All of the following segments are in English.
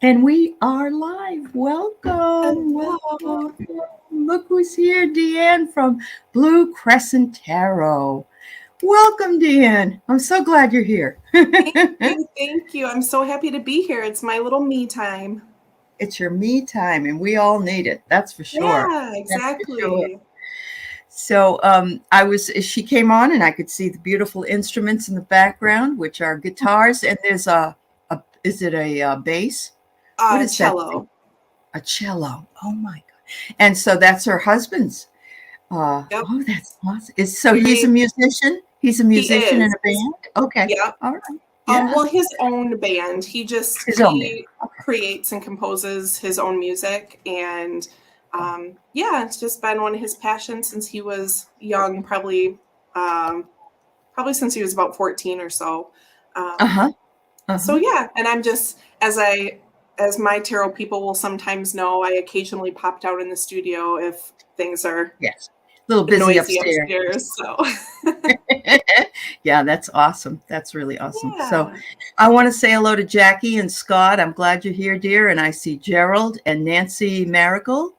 And we are live. Welcome, Hello. welcome. Look who's here, Deanne from Blue Crescent Tarot. Welcome, Deanne. I'm so glad you're here. Thank you. I'm so happy to be here. It's my little me time. It's your me time, and we all need it. That's for sure. Yeah, That's for sure. exactly. So she came on, and I could see the beautiful instruments in the background, which are guitars, and there's is it a bass? What is that thing? Cello. A cello. Oh my God. And so that's her husband's. Yep. Oh, that's awesome. He's a musician? He's a He musician in is. a band? Okay. Yep. All right. Yeah. Well, his own band. He His own band. Okay. creates and composes his own music, and yeah, it's just been one of his passions since he was young. Probably since he was about 14 or so. So yeah, and I'm just as my tarot people will sometimes know, I occasionally popped out in the studio if things are a little busy noisy upstairs. So yeah, that's awesome. That's really awesome. Yeah. So I want to say hello to Jackie and Scott. I'm glad you're here, dear. And I see Gerald and Nancy Maracle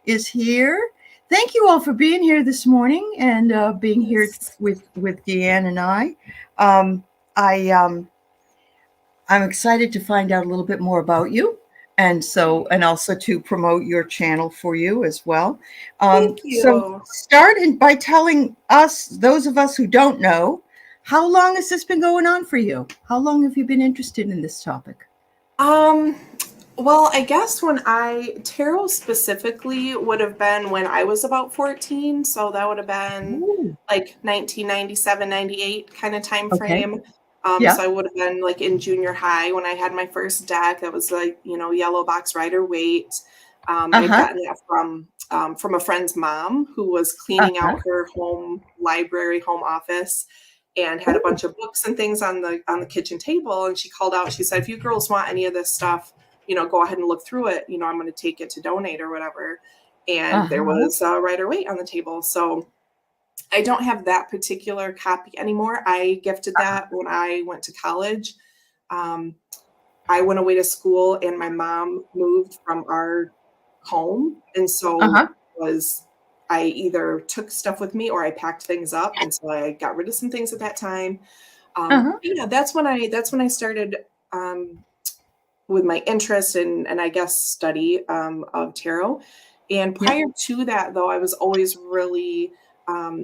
is here. Thank you all for being here this morning and being here with Deanne and I. I'm excited to find out a little bit more about you, and also to promote your channel for you as well. Thank you. So start by telling us, those of us who don't know, how long has this been going on for you? How long have you been interested in this topic? Well, I guess tarot specifically would have been when I was about 14. So that would have been like 1997, 98 kind of time frame. So I would have been like in junior high when I had my first deck. That was like, yellow box Rider-Waite. I'd gotten that from a friend's mom who was cleaning out her home office and had a bunch of books and things on the kitchen table. And she called out, she said, if you girls want any of this stuff, go ahead and look through it. I'm going to take it to donate or whatever. And there was Rider-Waite on the table. So I don't have that particular copy anymore. I gifted that when I went to college. I went away to school and my mom moved from our home. And so I either took stuff with me or I packed things up. And so I got rid of some things at that time. Yeah, that's when I started with my interest and I guess study of tarot. And prior to that, though, I was always really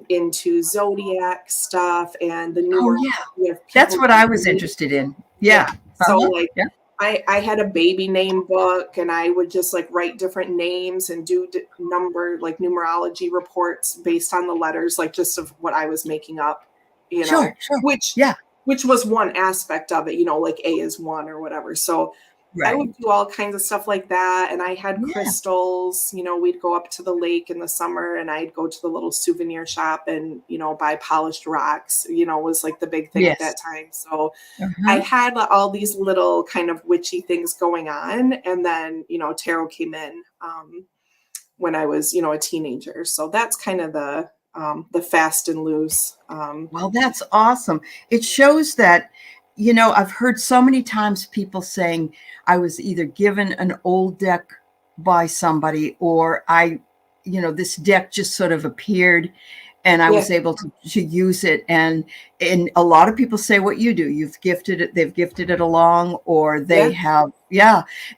into zodiac stuff and the numerology. That's what I was interested in. Yeah. So I had a baby name book and I would just like write different names and do numerology reports based on the letters, like just of what I was making up, Sure. which was one aspect of it, like A is 1 or whatever. So I would do all kinds of stuff like that. And I had crystals, we'd go up to the lake in the summer and I'd go to the little souvenir shop and, buy polished rocks, was like the big thing at that time. So I had all these little kind of witchy things going on. And then, tarot came in when I was, a teenager. So that's kind of the fast and loose. Well, that's awesome. It shows that, I've heard so many times people saying I was either given an old deck by somebody or this deck just sort of appeared and I was able to use it. And a lot of people say what you do. You've gifted it, they've gifted it along, or they have,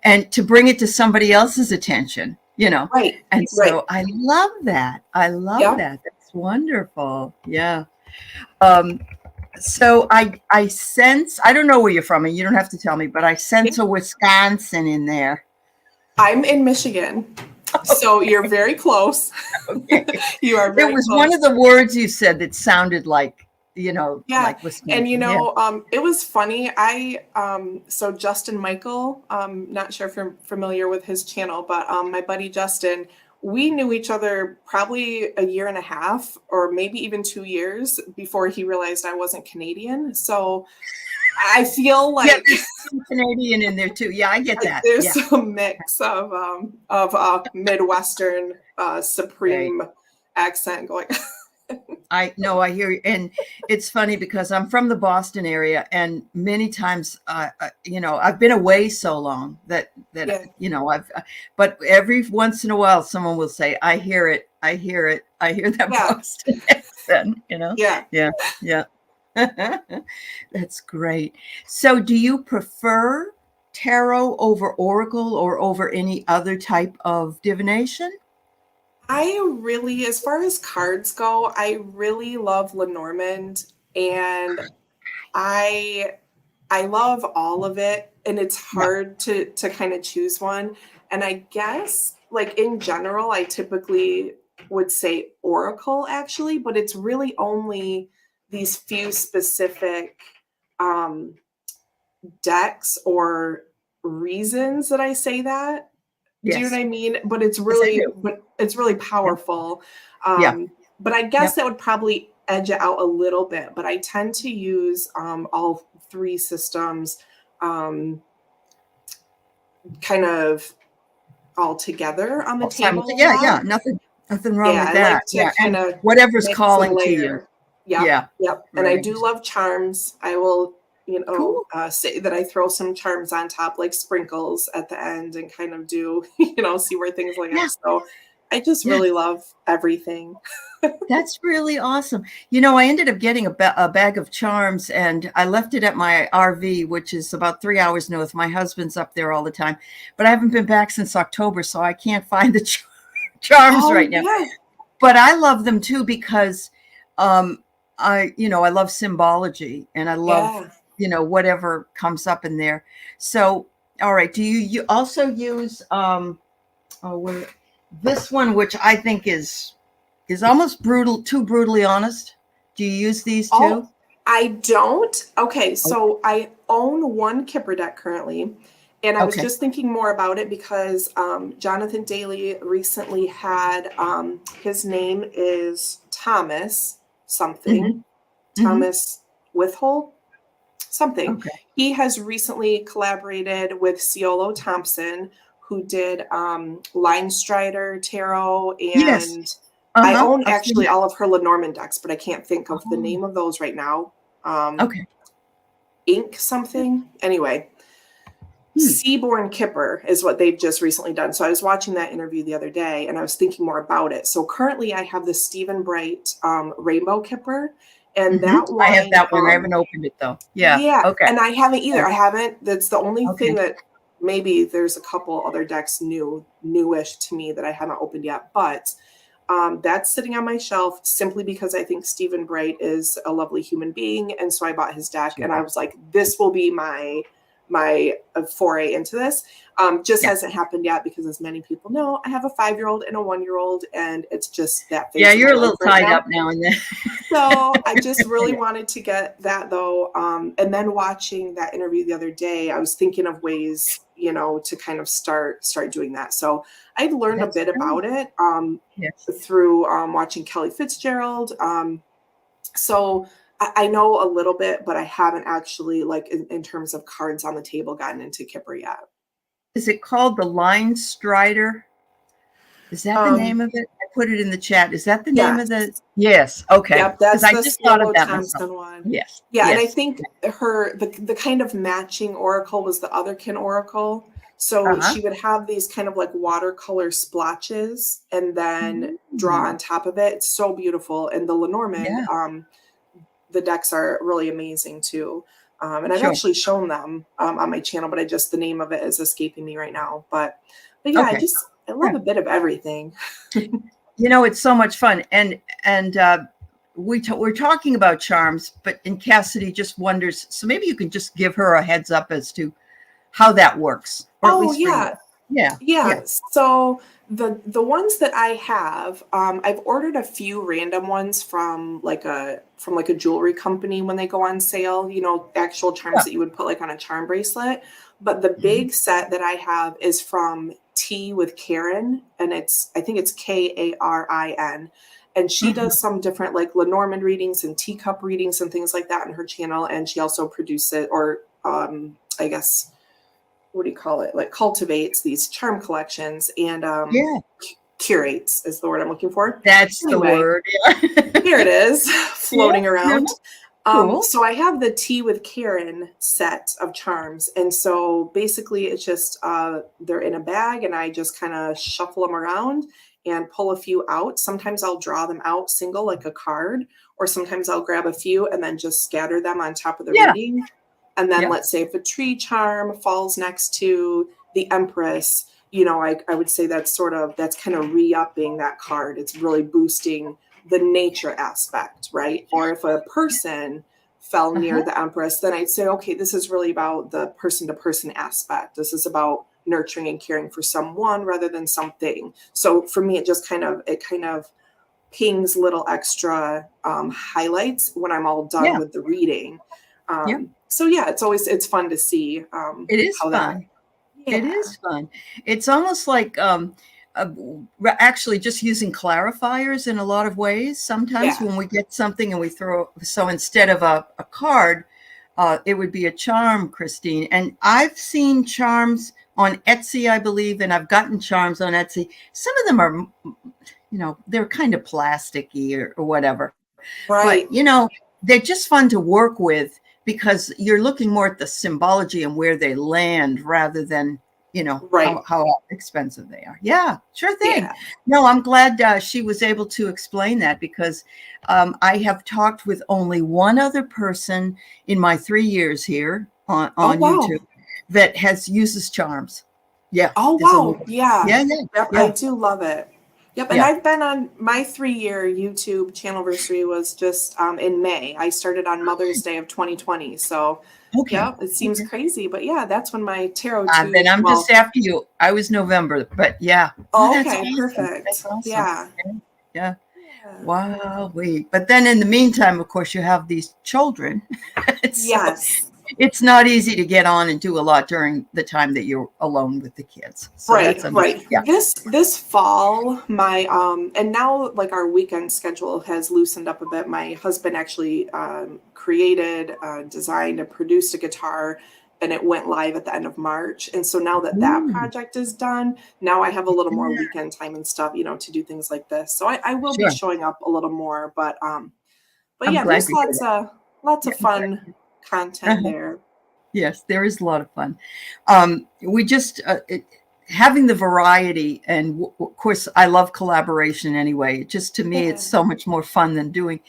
and to bring it to somebody else's attention, Right. And so I love that. I love that. That's wonderful. Yeah. So I sense, I don't know where you're from and you don't have to tell me, but I sense a Wisconsin in there. I'm in Michigan. So you're very close. You are very close. It was one of the words you said that sounded like, like Wisconsin. And it was funny. So Justin Michael, not sure if you're familiar with his channel, but my buddy Justin, we knew each other probably a year and a half or maybe even 2 years before he realized I wasn't Canadian. So I feel like there's some Canadian in there too. Yeah, I get that. There's some mix of Midwestern supreme accent going. I know, I hear you. And it's funny because I'm from the Boston area, and many times, I've been away so long that, Yeah. but every once in a while, someone will say, I hear it. I hear it. I hear that Yeah. Boston accent. Yeah. Yeah. Yeah. That's great. So do you prefer tarot over oracle or over any other type of divination? I really, as far as cards go, I really love Lenormand, and I I love all of it, and it's Yeah. hard to kind of choose one. And I guess like in general, I typically would say Oracle actually, but it's really only these few specific um decks or reasons that I say that. Do you know Yes. what I mean? Yes, I do. But it's really Yeah. powerful. Yeah. But I guess Yep. that would probably edge it out a little bit. But I tend to use all three systems um, kind of all together on the table a Yeah. lot. Yeah. Nothing wrong Yeah, with I like that. to Yeah. kind And of whatever's mix and calling to you. layer. Yep, Yeah. yep. And I Right. do love charms. I will, Cool. say that I throw some charms on top, like sprinkles at the end, and kind of do, see where things Yeah. land. So I just Yeah. really love everything. That's really awesome. I ended up getting a bag of charms, and I left it at my RV, which is about 3 hours north. My husband's up there all the time, but I haven't been back since October, so I can't find the charms Oh right now. yeah, But I love them too because I love symbology, and I love, yeah. whatever comes up in there. So, all right. Do you also use this one, which I think is almost brutal, too brutally honest? Do you use these Oh, too? I don't. Okay, Okay. so I own one Kipper deck currently, and I was Okay. just thinking more about it because Jonathan Daly recently had his name is Thomas something, Hmm. Hmm. Thomas Withhold something. Okay. He has recently collaborated with Ciolo Thompson, who did Line Strider Tarot, Yes. and I Uh-huh. own I've seen actually that. all of her Lenormand decks, but I can't think of the Oh, name of those right now. Um, okay. Ink something. Anyway, Hmm. Seaborn Kipper is what they've just recently done. So I was watching that interview the other day, and I was thinking more about it. So currently I have the Stephen Bright Rainbow Kipper, and Hmm. that I have one, that one. I haven't opened it though. Yeah. yeah, Okay. and I haven't either. I haven't. That's the only thing Okay. that maybe there's a couple other decks newish to me that I haven't opened yet. But that's sitting on my shelf simply because I think Stephen Bright is a lovely human being, and so I bought his deck, and I Sure. was like, this will be my foray into this. Just Yeah. hasn't happened yet because, as many people know, I have a 5-year-old and a 1-year-old, and it's just that Yeah, phase of my you're a life little right tied now. up now and then. So I just really Yeah. wanted to get that though. And then watching that interview the other day, I was thinking of ways, to kind of start doing that. So I'd learned a That's bit great. about it Yes. through watching Kelly Fitzgerald. So I know a little bit, but I haven't actually, like in terms of cards on the table, gotten into Kipper yet. Is it called the Line Strider? Is that the Um, name of it? I put it in the chat. Is that the name of yes. the? Yes. Okay. Yep, Because that's I the just thought of Ciolo that myself. Thompson one. Yes. Yeah, and I Yes. think the kind of matching oracle was the Otherkin oracle. So Uh-huh. she would have these kind of like watercolor splotches and then draw Mm. on top of it. It's so beautiful. And the Lenormand, Yeah. the decks are really amazing too. And I've Sure. actually shown them on my channel, but the name of it is escaping me right now. But yeah, Okay. I love Yeah. a bit of everything. It's so much fun, and we're talking about charms, and Cassidy just wonders. So maybe you can just give her a heads up as to how that works, or at Oh least for you. yeah, Yeah. Yeah. yeah. So the ones that I have, I've ordered a few random ones from like a jewelry company when they go on sale. Actual charms Yeah. that you would put like on a charm bracelet. But the Mhm. big set that I have is from Tea with Karen, and I think it's Karin, and she Mhm. does some different like Lenormand readings and teacup readings and things like that in her channel, and she also produces or I guess what do you call it? Like cultivates these charm collections. And Yeah. curates is the word I'm looking for. That's the word. Yeah. Here it is, floating around. Cool. So I have the Tea with Karen set of charms. And so basically it's just, they're in a bag and I just kind of shuffle them around and pull a few out. Sometimes I'll draw them out single like a card, or sometimes I'll grab a few and then just scatter them on top of the reading. And then let's say if a tree charm falls next to the Empress, you know, I would say that's kind of re-upping that card. It's really boosting the nature aspect, right? Or if a person fell near the Empress, then I'd say, okay, this is really about the person-to-person aspect. This is about nurturing and caring for someone rather than something. So for me, it kind of pings little extra highlights when I'm all done with the reading. So yeah, it's fun to see. It is fun. It is fun. It's almost like actually just using clarifiers in a lot of ways. Sometimes when we get something and we so instead of a card, it would be a charm, Christine. And I've seen charms on Etsy, I believe, and I've gotten charms on Etsy. Some of them are, you know, they're kind of plasticky or whatever. Right. But, you know, they're just fun to work with because you're looking more at the symbology and where they land rather than, you know, how expensive they are. Yeah, sure thing. Yeah. No, I'm glad she was able to explain that because I have talked with only one other person in my 3 years here on YouTube that uses charms. Yeah. Oh, wow. Yeah. I do love it. Yep. And I've been on my 3-year YouTube channelversary was just in May. I started on Mother's Day of 2020. So it seems crazy, but that's when my tarot tube. Then I'm just after you. I was November, but okay, perfect. That's awesome. Yeah. Wow. But then in the meantime, of course, you have these children. It's not easy to get on and do a lot during the time that you're alone with the kids. So right. Yeah. This fall, my and now like our weekend schedule has loosened up a bit. My husband actually created, designed, and produced a guitar, and it went live at the end of March. And so now that project is done, now I have a little more weekend time and stuff, you know, to do things like this. So I will be showing up a little more, but yeah, there's lots of fun content there. Yes, there is a lot of fun. We just having the variety, and of course, I love collaboration anyway. Just to me, it's so much more fun than doing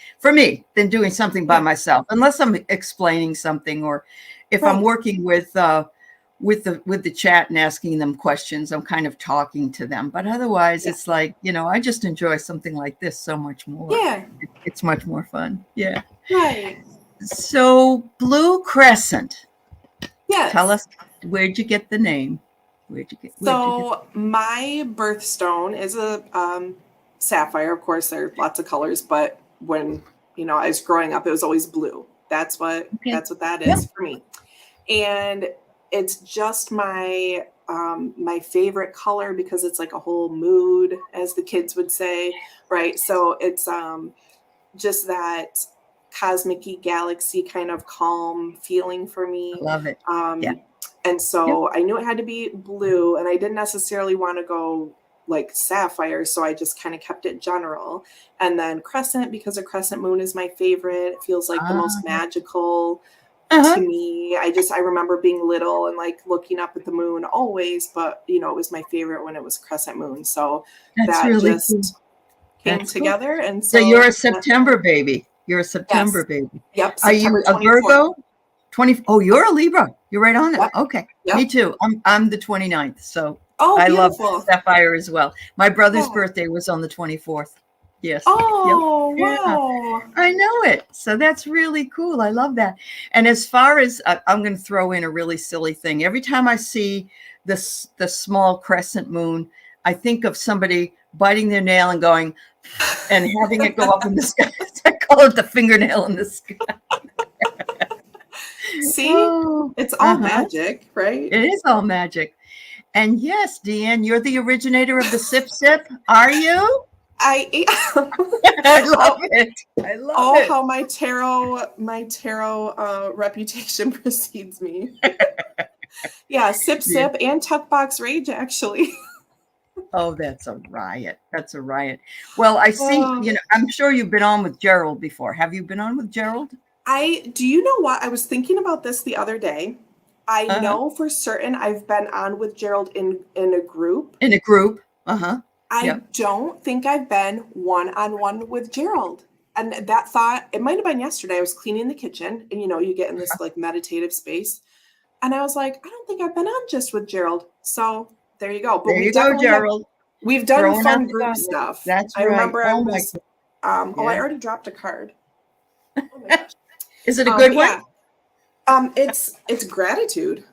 something by myself, unless I'm explaining something or if I'm working with the chat and asking them questions. I'm kind of talking to them, but otherwise, it's like, you know, I just enjoy something like this so much more. Yeah, it's much more fun. Yeah, right. So Blue Crescent. Yes. Tell us, where'd you get the name? My birthstone is a sapphire. Of course, there are lots of colors, but when, you know, I was growing up, it was always blue. That's what that is for me. And it's just my my favorite color because it's like a whole mood, as the kids would say, right? So it's just that cosmic-y, galaxy kind of calm feeling for me. Love it. And so I knew it had to be blue, and I didn't necessarily want to go like sapphire, so I just kind of kept it general. And then crescent, because a crescent moon is my favorite. It feels like the most magical to me. I remember being little and like looking up at the moon always, but you know, it was my favorite when it was crescent moon. So that really just came together. Cool. And so you're a September baby. You're a September baby. Yep. Are you a Virgo? 20. Oh, you're a Libra. You're right on it. Yep. Okay. Yep. Me too. I'm the 29th. So I love sapphire as well. My brother's birthday was on the 24th. Yes. Oh, wow. I know it. So that's really cool. I love that. And as far as I'm going to throw in a really silly thing. Every time I see the small crescent moon, I think of somebody biting their nail and going and having it go up in the sky. I call it the fingernail in the sky. See, it's all magic, right? It is all magic. And yes, Deanne, you're the originator of the sip sip. Are you? I love it. I love it. How my tarot reputation precedes me. Yeah, sip sip and tuck box rage, actually. Oh, that's a riot. That's a riot. Well, I see, Oh. I'm sure you've been on with Gerald before. Have you been on with Gerald? Do you know what? I was thinking about this the other day. I Uh-huh. know for certain I've been on with Gerald in a group. In a group. Uh-huh. I Yep. don't think I've been one-on-one with Gerald. And that thought, it might have been yesterday. I was cleaning the kitchen and you get in this like meditative space. And I was like, I don't think I've been on just with Gerald. So there you go. But There we you go, definitely Gerald. we've done Throwing out fun the group gauntlet. stuff. That's I right. remember I Oh my was God. I Yeah. already dropped a card. Oh my gosh. Is it a good one? Yeah. It's gratitude.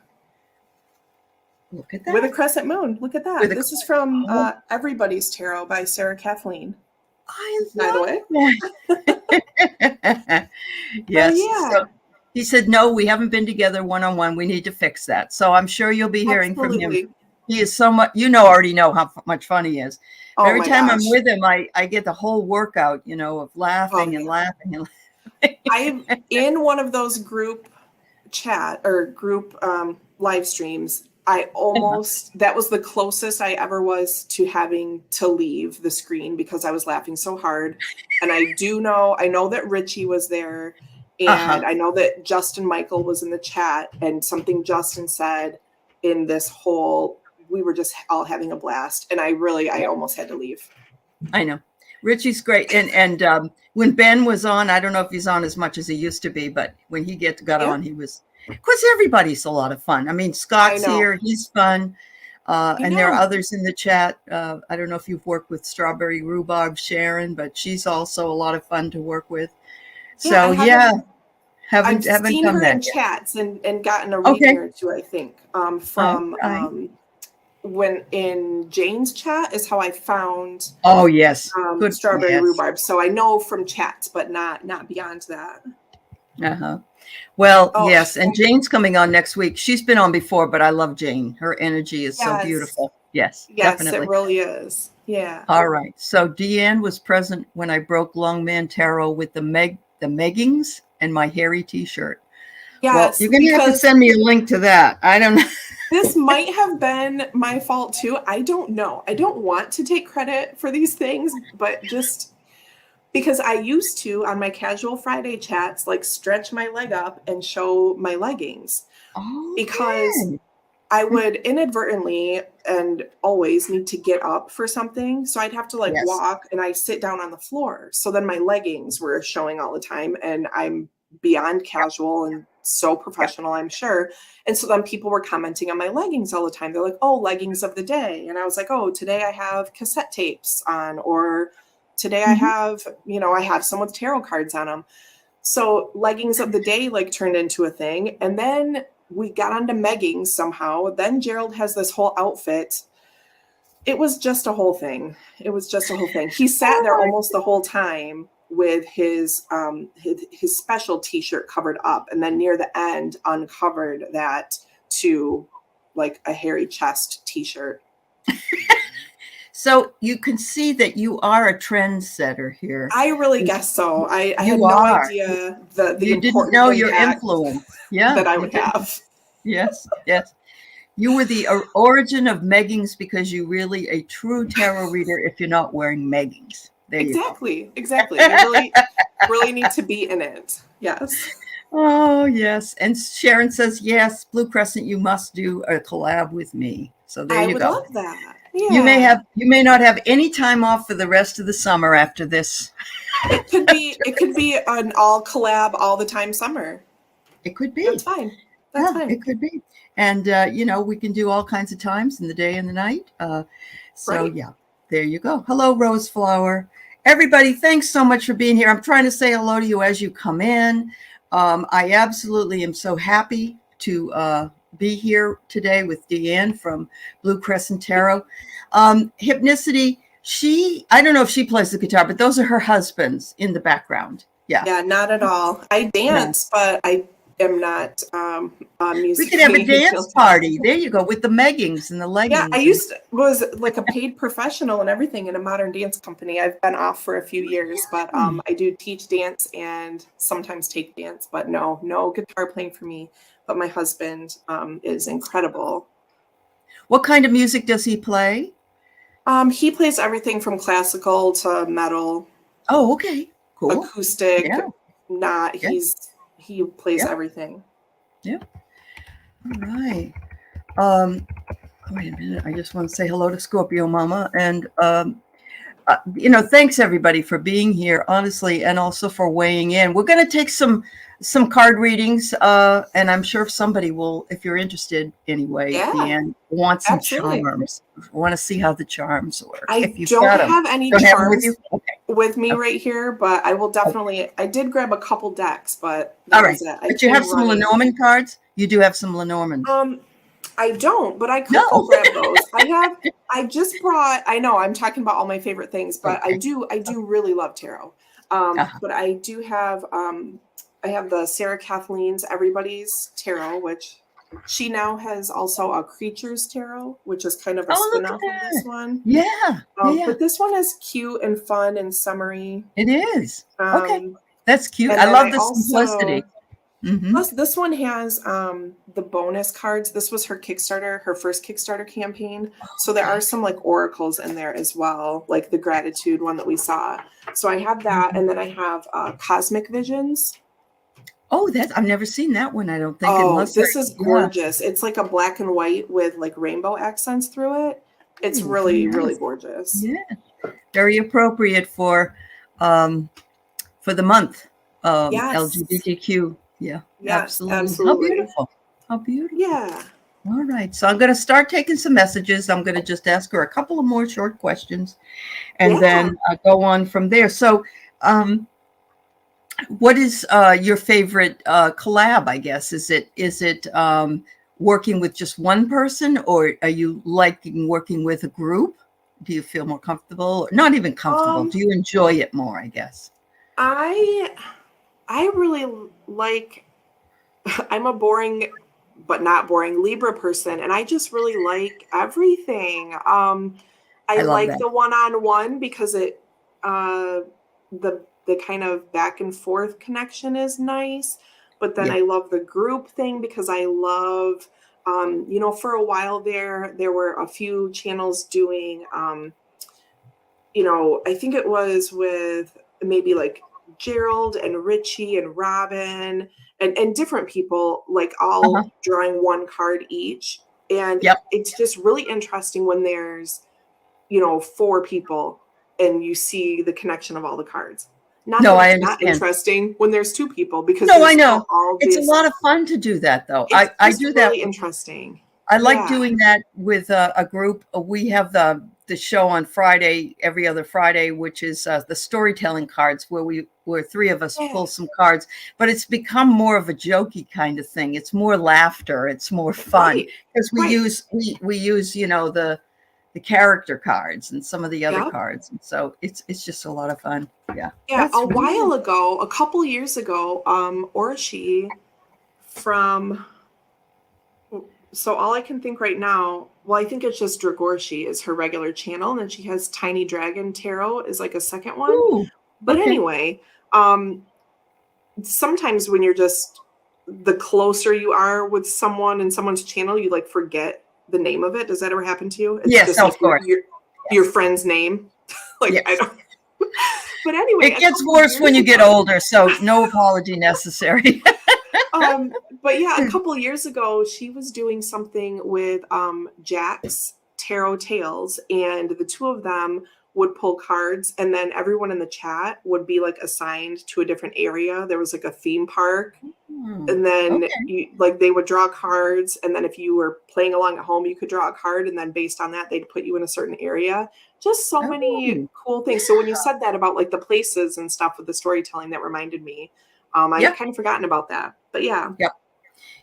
Look at that. With a crescent moon. Look at that. This is from Everybody's Tarot by Sarah Kathleen. I By the way. Yes. Yeah. So he said, no, we haven't been together one-on-one. We need to fix that. So I'm sure you'll be hearing from him. He is so much, already know how much fun he is. Oh, every time gosh. I'm with him, I get the whole workout, of laughing and laughing and laughing. I'm in one of those group chat or group live streams. That was the closest I ever was to having to leave the screen because I was laughing so hard. And I know that Richie was there, and I know that Justin Michael was in the chat, and something Justin said in this whole, we were just all having a blast. And I almost had to leave. I know. Richie's great. And when Ben was on, I don't know if he's on as much as he used to be, but when he got on, he was, of course, everybody's a lot of fun. I mean, Scott's here. He's fun. And there are others in the chat. I don't know if you've worked with Strawberry Rhubarb Sharon, but she's also a lot of fun to work with. So, I've seen her in chats and gotten a reading or two, I think, from when in Jane's chat is how I found good Strawberry Rhubarb. So I know from chats, but not beyond that. Well, yes, and Jane's coming on next week. She's been on before, but I love Jane. Her energy is so beautiful. Yes, definitely. It really is. Yeah. All right. So Deanne was present when I broke Longman Tarot with the Meggings and my hairy T-shirt. Yes, well, you're going to have to send me a link to that. I don't know. This might have been my fault too. I don't know. I don't want to take credit for these things, but just because I used to, on my casual Friday chats, like stretch my leg up and show my leggings. Because I would inadvertently and always need to get up for something. So I'd have to walk, and I sit down on the floor. So then my leggings were showing all the time, and I'm beyond casual and so professional, I'm sure. And so then people were commenting on my leggings all the time. They're like, oh, leggings of the day. And I was like, oh, today I have cassette tapes on, or today I have, I have some with tarot cards on them. So leggings of the day turned into a thing. And then we got onto meggings somehow. Then Gerald has this whole outfit. It was just a whole thing. He sat there almost the whole time with his special T-shirt covered up, and then near the end uncovered that to a hairy chest T-shirt. So you can see that you are a trendsetter here. I really guess so. I had no idea the you didn't know your influence. That I would have. Yes. You were the origin of meggings because you're really a true tarot reader if you're not wearing meggings. There exactly. You really need to be in it. Yes. Oh, yes. And Sharon says, yes, Blue Crescent, you must do a collab with me. So there you go. I would love that. Yeah. You may not have any time off for the rest of the summer after this. It could be an all collab all the time summer. It could be. That's fine. That's fine. It could be. And we can do all kinds of times in the day and the night. Yeah, there you go. Hello, Rose Flower. Everybody, thanks so much for being here. I'm trying to say hello to you as you come in. I absolutely am so happy to be here today with Deanne from Blue Crescent Tarot. Hypnicity, I don't know if she plays the guitar, but those are her husbands in the background. Yeah, not at all. I dance, but I am not music. We could have a dance party. There you go, with the meggings and the leggings. Yeah, I was like a paid professional and everything in a modern dance company. I've been off for a few years, but I do teach dance and sometimes take dance, but no guitar playing for me. But my husband is incredible. What kind of music does he play? He plays everything from classical to metal. Oh, okay. Cool. Acoustic. Yeah. Not. Yeah. He plays Yeah. everything. Yeah. All right. Wait a minute. I just want to say hello to Scorpio Mama. And, thanks everybody for being here, honestly, and also for weighing in. We're going to take some card readings, and I'm sure somebody will, if you're interested anyway, Yeah, Deanne, want some absolutely. charms. Want to see how the charms work. I If you've don't got them. have any Don't have them with charms you? Okay. with me Okay. right here, but I will definitely. I did grab a couple decks, but All that right. was it. But you have some Lenormand cards? You do have some Lenormand. I don't, but I could No. go grab those. I just brought. I know I'm talking about all my favorite things, but Okay. I do really love tarot. But I do have. I have the Sarah Kathleen's Everybody's Tarot, which she now has also a Creatures Tarot, which is kind of a spin-off of this one. Yeah. Yeah. But this one is cute and fun and summery. It is. Okay. That's cute. And I then love the simplicity. Plus, this one has the bonus cards. This was her Kickstarter, her first Kickstarter campaign. So there are some like oracles in there as well, like the gratitude one that we saw. So I have that, and then I have Cosmic Visions. Oh, I've never seen that one. I don't think. Oh, this is gorgeous. It's like a black and white with like rainbow accents through it. It's really, really gorgeous. Yeah, very appropriate for the month. LGBTQ. Yeah, yes, absolutely. How beautiful. How beautiful. Yeah. All right. So I'm going to start taking some messages. I'm going to just ask her a couple of more short questions and then go on from there. So what is your favorite collab, I guess? Is it working with just one person, or are you liking working with a group? Do you feel more comfortable? Not even comfortable. Do you enjoy it more, I guess? I really like, I'm a boring but not boring Libra person, and I just really like everything. I like the one-on-one because it the kind of back and forth connection is nice, but then I love the group thing because I love for a while there were a few channels doing I think it was with maybe like Gerald and Richie and Robin and different people, like all drawing one card each. And it's just really interesting when there's, 4 people and you see the connection of all the cards. Not not interesting when there's 2 people because I know it's a lot of fun to do that though. I do that. Really interesting. I like doing that with a group. We have the show on Friday, every other Friday, which is the storytelling cards, where 3 of us pull some cards. But it's become more of a jokey kind of thing. It's more laughter. It's more fun because we use the character cards and some of the other cards, and so it's just a lot of fun. Yeah. While ago, a couple years ago, Orshi from. So all I can think right now, well, I think it's just Dragorshi is her regular channel, and then she has Tiny Dragon Tarot is like a second one. Ooh, but anyway, sometimes when you're just the closer you are with someone in someone's channel, you like forget the name of it. Does that ever happen to you? It's just of course. Your friend's name. I don't. But anyway, it gets worse when you get older, so no apology necessary. But yeah, a couple of years ago, she was doing something with Jax Tarot Tales, and the 2 of them would pull cards, and then everyone in the chat would be like assigned to a different area. There was like a theme park, and then they would draw cards, and then if you were playing along at home, you could draw a card, and then based on that, they'd put you in a certain area. Just so many cool things. So when you said that about like the places and stuff with the storytelling, that reminded me. I've kind of forgotten about that, but yeah. Yep.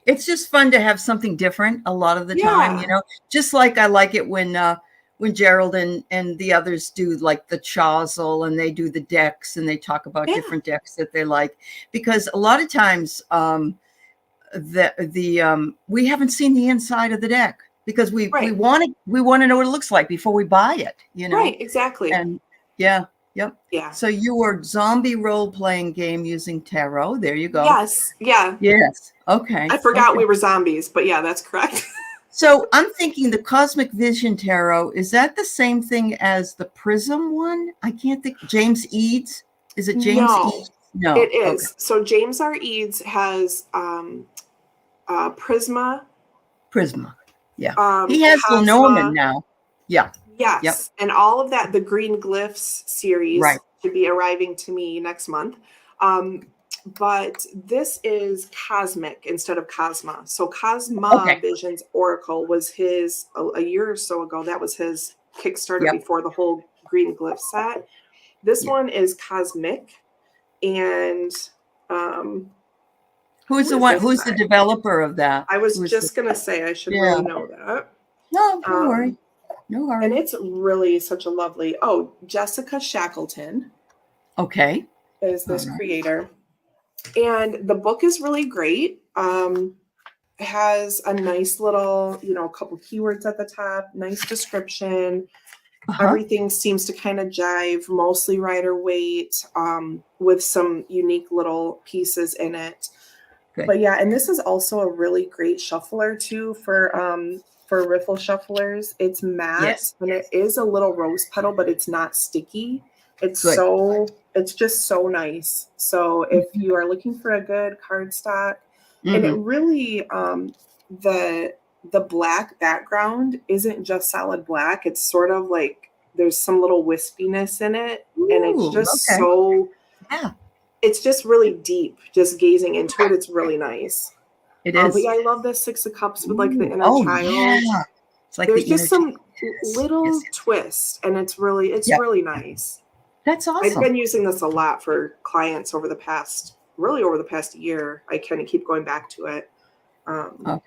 It's just fun to have something different a lot of the time, just like I like it when Gerald and the others do like the Chazal, and they do the decks and they talk about different decks that they like, because a lot of times we haven't seen the inside of the deck because we want to know what it looks like before we buy it, Right, exactly. And yeah. So you were zombie role-playing game using tarot. There you go. Yes. Yeah. Yes. Okay. I forgot we were zombies, but yeah, that's correct. So I'm thinking the Cosmic Vision Tarot, is that the same thing as the Prism one? I can't think. James Eads? Is it James No, Eads? No. it Okay. is. So James R. Eads has Prisma. Prisma. Yeah. He has Cosma. Lenormand now. Yeah. Yes. Yep. And all of that, the Green Glyphs series Right. should be arriving to me next month. But this is Cosmic instead of Cosma. So Cosma Visions Oracle was his a year or so ago. That was his Kickstarter before the whole Green Glyph set. This one is Cosmic. And who's the developer of that? I was just going to say, I should really know that. No, don't worry. No hurry. And it's really such a lovely, Jessica Shackleton. Okay. Is this creator. And the book is really great. It has a nice little, a couple keywords at the top, nice description. Everything seems to kind of jive, mostly Rider-Waite, with some unique little pieces in it. Good. But yeah, and this is also a really great shuffler too for riffle shufflers. It's matte and it is a little rose petal, but it's not sticky. It's good. It's just so nice. So if you are looking for a good cardstock, and it really the black background isn't just solid black. It's sort of like there's some little wispiness in it. Ooh, and it's just it's just really deep. Just gazing into it, it's really nice. It is. But yeah, I love this Six of Cups with like the inner child. Yeah. It's like there's just some little twist, and it's really nice. That's awesome. I've been using this a lot for clients over the past year. I kind of keep going back to it. Okay.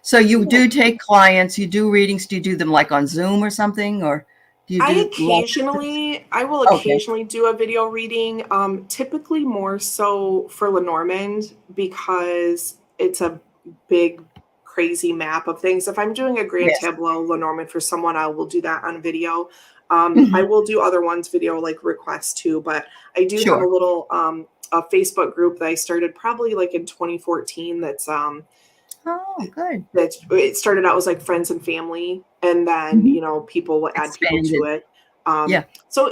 So you do take clients, you do readings. Do you do them like on Zoom or something, or do you do? I will occasionally do a video reading. Typically more so for Lenormand because it's a big, crazy map of things. If I'm doing a grand tableau Lenormand for someone, I will do that on video. I will do other ones video like requests too, but I do have a little a Facebook group that I started probably like in 2014. That's good. It started out as like friends and family, and then people will add people to it. So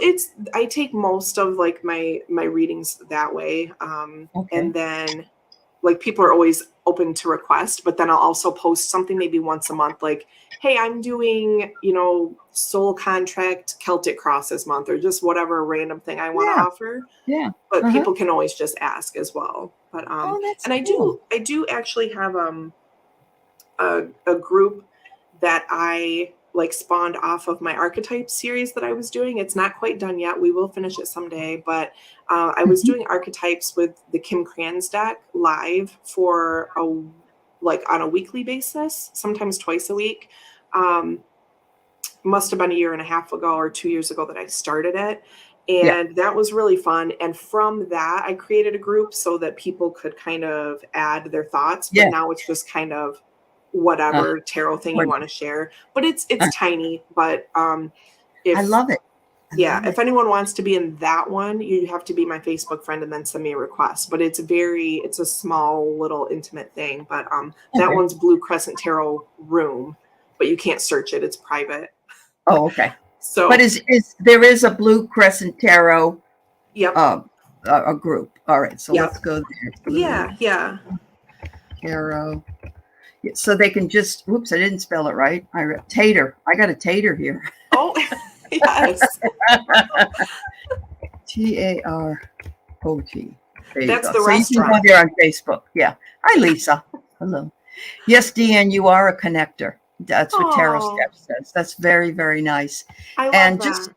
I take most of like my readings that way, and then like people are always open to request, but then I'll also post something maybe once a month, like, hey, I'm doing, soul contract Celtic cross this month, or just whatever random thing I want to offer. Yeah. But people can always just ask as well. But and cool. I do actually have a group that I like spawned off of my Archetypes series that I was doing. It's not quite done yet. We will finish it someday, but I was doing Archetypes with the Kim Kranz deck live for on a weekly basis, sometimes twice a week. Must have been a year and a half ago or 2 years ago that I started it. And that was really fun. And from that, I created a group so that people could kind of add their thoughts. But now it's just kind of whatever tarot thing you want to share. But it's tiny. But I love it. If anyone wants to be in that one, you have to be my Facebook friend and then send me a request. But it's a small little intimate thing. But that one's Blue Crescent Tarot Room, but you can't search it. It's private. Oh, okay. So, but there is a Blue Crescent Tarot? Yep. A group. All right. So let's go there. Yeah. Tarot. So they can just. Whoops! I didn't spell it right. Tater. I got a tater here. Oh. Yes. TAROT. That's the so restaurant. You can go there on Facebook. Yeah. Hi, Lisa. Hello. Yes, Deanne, you are a connector. That's what Tarot Steps says. That's very, very nice. I love that.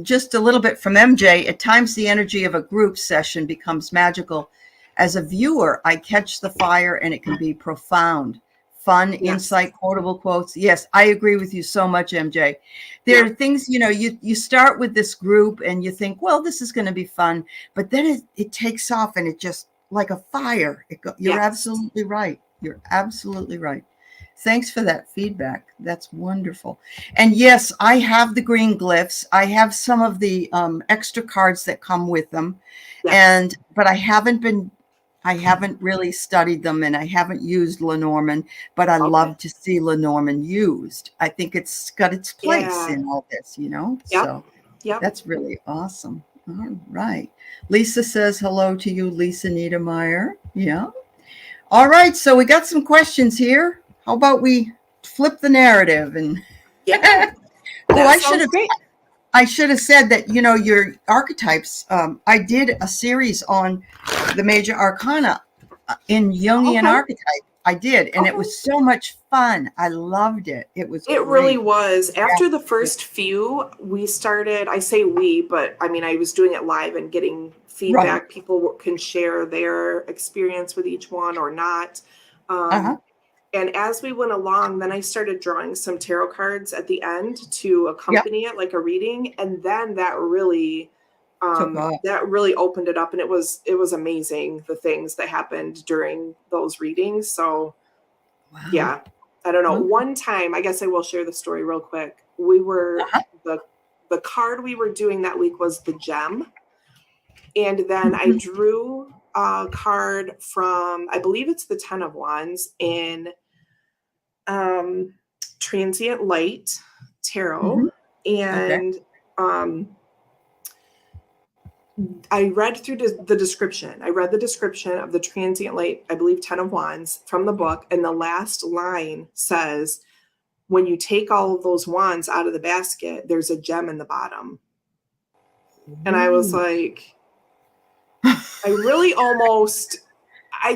Just a little bit from MJ. At times, the energy of a group session becomes magical. As a viewer, I catch the fire, and it can be profound. Fun, insight, quotable quotes. Yes, I agree with you so much, MJ. There are things, you start with this group and you think, well, this is going to be fun. But then it takes off and it just like a fire. You're absolutely right. You're absolutely right. Thanks for that feedback. That's wonderful. And yes, I have the green glyphs. I have some of the extra cards that come with them. But I haven't been I haven't really studied them, and I haven't used Lenormand, but I love to see Lenormand used. I think it's got its place in all this, you know? So that's really awesome. All right. Lisa says hello to you, Lisa Niedermeyer. Yeah. All right. So we got some questions here. How about we flip the narrative? And I should have said that, you know, your archetypes, I did a series on the major arcana in Jungian archetype. I did. And it was so much fun. I loved it. It really was. After the first few, we started, I say we, but I mean, I was doing it live and getting feedback. People can share their experience with each one or not. And as we went along, then I started drawing some tarot cards at the end to accompany it, like a reading. And then that really opened it up. And it was amazing, the things that happened during those readings. So yeah, I don't know. One time, I guess I will share the story real quick. We were, the card we were doing that week was the gem. And then I drew a card from, I believe it's the 10 of Wands in Transient Light Tarot. And I read through the description. I read the description of the Transient Light, I believe 10 of Wands from the book. And the last line says, when you take all of those wands out of the basket, there's a gem in the bottom. And I was like, I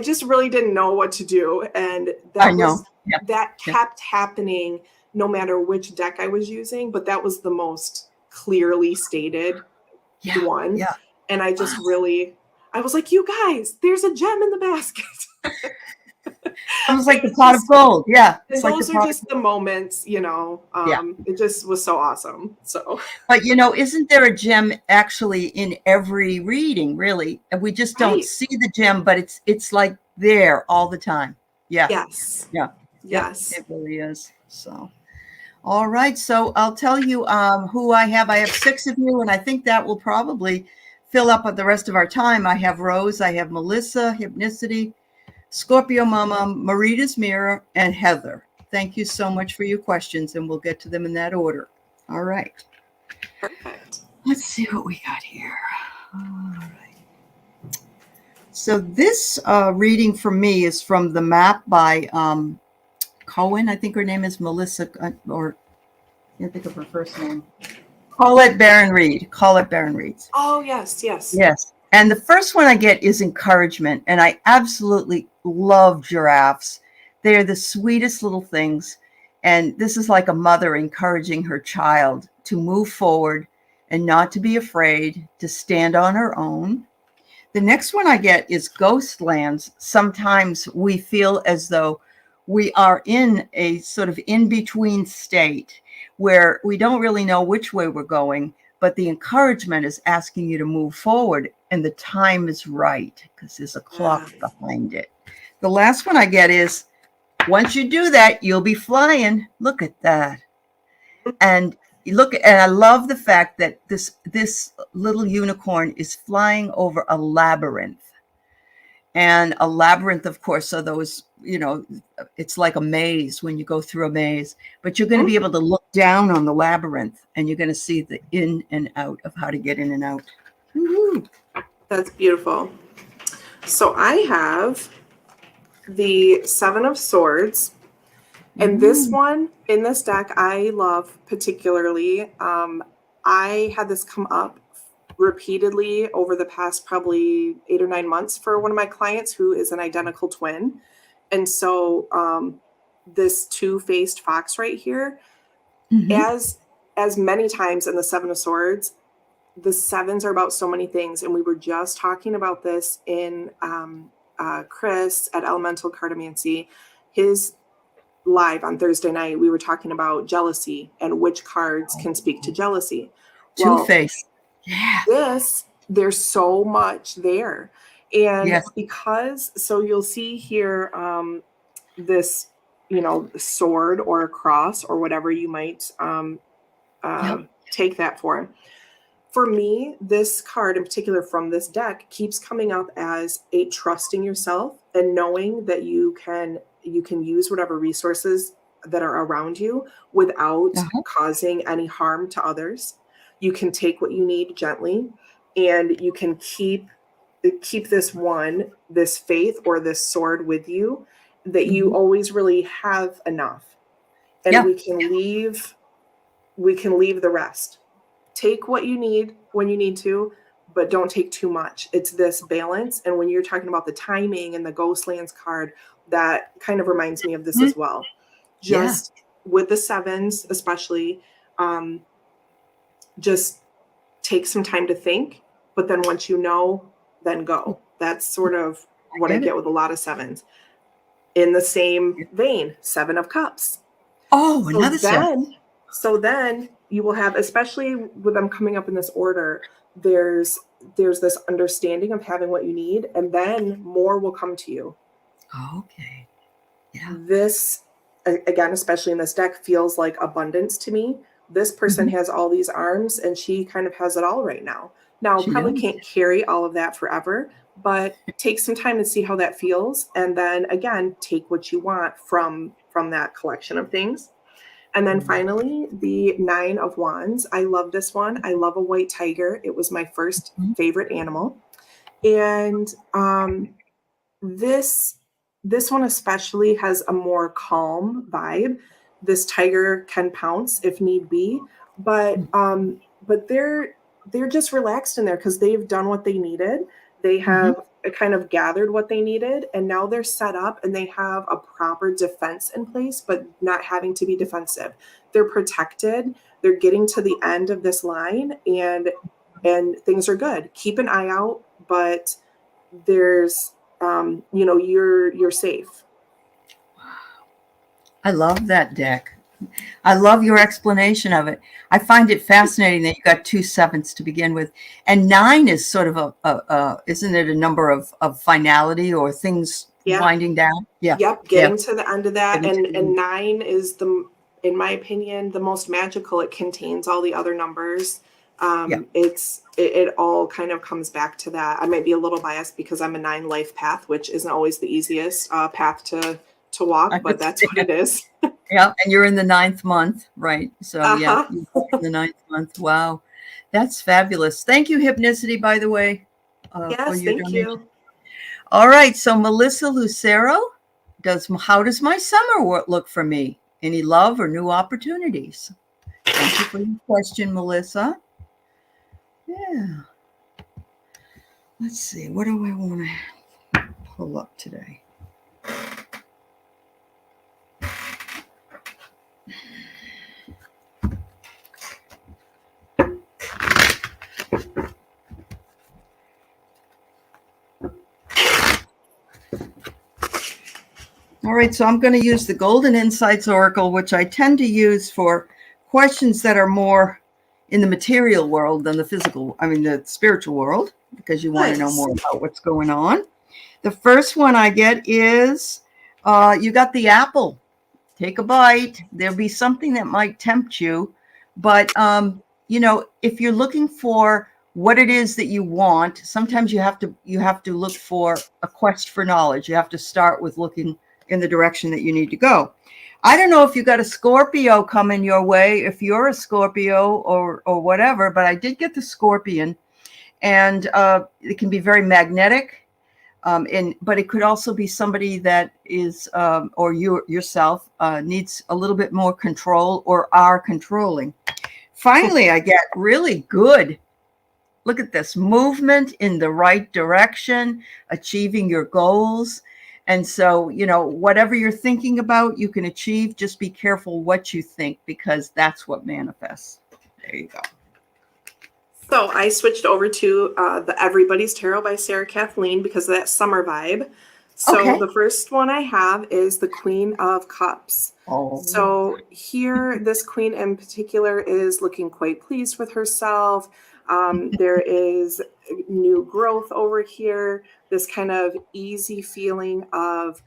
just really didn't know what to do. And that kept happening no matter which deck I was using, but that was the most clearly stated one. And I just I was like, you guys, there's a gem in the basket. It was like the pot of gold. Yeah. And those are just the moments, you know, it just was so awesome. So, but you know, isn't there a gem actually in every reading, really? And we just don't see the gem, but it's like there all the time. Yeah. Yes. Yeah. Yes. It really is. So, all right. So I'll tell you who I have. I have 6 of you, and I think that will probably fill up the rest of our time. I have Rose, I have Melissa, Hypnicity, Scorpio Mama, Marita's Mirror, and Heather. Thank you so much for your questions, and we'll get to them in that order. All right. Perfect. Let's see what we got here. All right. So this reading for me is from the map by Cohen. I think her name is Melissa, or I can't think of her first name. Colette Baron Reed. Colette Baron Reed. Oh, yes, yes. Yes. And the first one I get is encouragement. And I absolutely love giraffes. They're the sweetest little things. And this is like a mother encouraging her child to move forward and not to be afraid, to stand on her own. The next one I get is Ghostlands. Sometimes we feel as though we are in a sort of in-between state where we don't really know which way we're going, but the encouragement is asking you to move forward, and the time is right because there's a clock behind it. The last one I get is, once you do that, you'll be flying. Look at that. And I love the fact that this little unicorn is flying over a labyrinth. And a labyrinth, of course, are those, you know, it's like a maze when you go through a maze, but you're going to be able to look down on the labyrinth and you're going to see the in and out of how to get in and out. Woo-hoo. That's beautiful. So I have the 7 of Swords. And this one in this deck, I love particularly. I had this come up repeatedly over the past probably 8 or 9 months for one of my clients who is an identical twin. And so this 2-faced fox right here, as many times in the 7 of Swords, the 7s are about so many things. And we were just talking about this in Chris at Elemental Cartomancy, his live on Thursday night. We were talking about jealousy and which cards can speak to jealousy. Two-faced. Yeah. There's so much there. And because, so you'll see here, this, you know, sword or a cross or whatever you might take that for. for me, this card in particular from this deck keeps coming up as a trusting yourself and knowing that you can use whatever resources that are around you without causing any harm to others. You can take what you need gently, and you can keep this faith or this sword with you, that you always really have enough. And we can leave the rest. Take what you need when you need to, but don't take too much. It's this balance. And when you're talking about the timing and the Ghostlands card, that kind of reminds me of this as well. Just with the sevens, especially, just take some time to think. But then once you know, then go. That's sort of what I get with a lot of sevens. In the same vein, 7 of Cups. Oh, another seven. So then you will have, especially with them coming up in this order, there's this understanding of having what you need, and then more will come to you. Okay. Yeah. This, again, especially in this deck, feels like abundance to me. This person has all these arms, and she kind of has it all right now. Now, probably can't carry all of that forever, but take some time to see how that feels. And then again, take what you want from that collection of things. And then finally, the 9 of Wands. I love this one. I love a white tiger. It was my first favorite animal. And this one especially has a more calm vibe. This tiger can pounce if need be, but they're just relaxed in there because they've done what they needed. They have kind of gathered what they needed, and now they're set up and they have a proper defense in place, but not having to be defensive. They're protected. They're getting to the end of this line, and things are good. Keep an eye out, but there's you're safe. I love that deck. I love your explanation of it. I find it fascinating that you got 2 sevens to begin with, and 9 is sort of a isn't it a number of finality or things winding down? Getting to the end of that, and 9 is in my opinion, the most magical. It contains all the other numbers. It all kind of comes back to that. I might be a little biased because I'm a 9 life path, which isn't always the easiest path to walk, but that's what it is. Yeah, and you're in the 9th month, right? So you're in the 9th month. Wow, that's fabulous. Thank you, Hypnicity, by the way. Yes, thank you. All right, so Melissa Lucero, how does my summer look for me? Any love or new opportunities? Thank you for your question, Melissa. Yeah. Let's see. What do I want to pull up today? All right, so I'm going to use the Golden Insights Oracle, which I tend to use for questions that are more in the material world than the spiritual world, because you want to know more about what's going on. The first one I get is, you got the apple. Take a bite. There'll be something that might tempt you, but if you're looking for what it is that you want, sometimes you have to look for a quest for knowledge. You have to start with looking in the direction that you need to go. I don't know if you got a Scorpio coming your way, if you're a Scorpio or whatever, but I did get the Scorpion, and it can be very magnetic. But it could also be somebody that is, or yourself, needs a little bit more control or are controlling. Finally, I get really good. Look at this movement in the right direction, achieving your goals. And so, whatever you're thinking about, you can achieve. Just be careful what you think, because that's what manifests. There you go. So I switched over to the Everybody's Tarot by Sarah Kathleen because of that summer vibe. So the first one I have is the Queen of Cups. So here, this queen in particular is looking quite pleased with herself. There is new growth over here, this kind of easy feeling of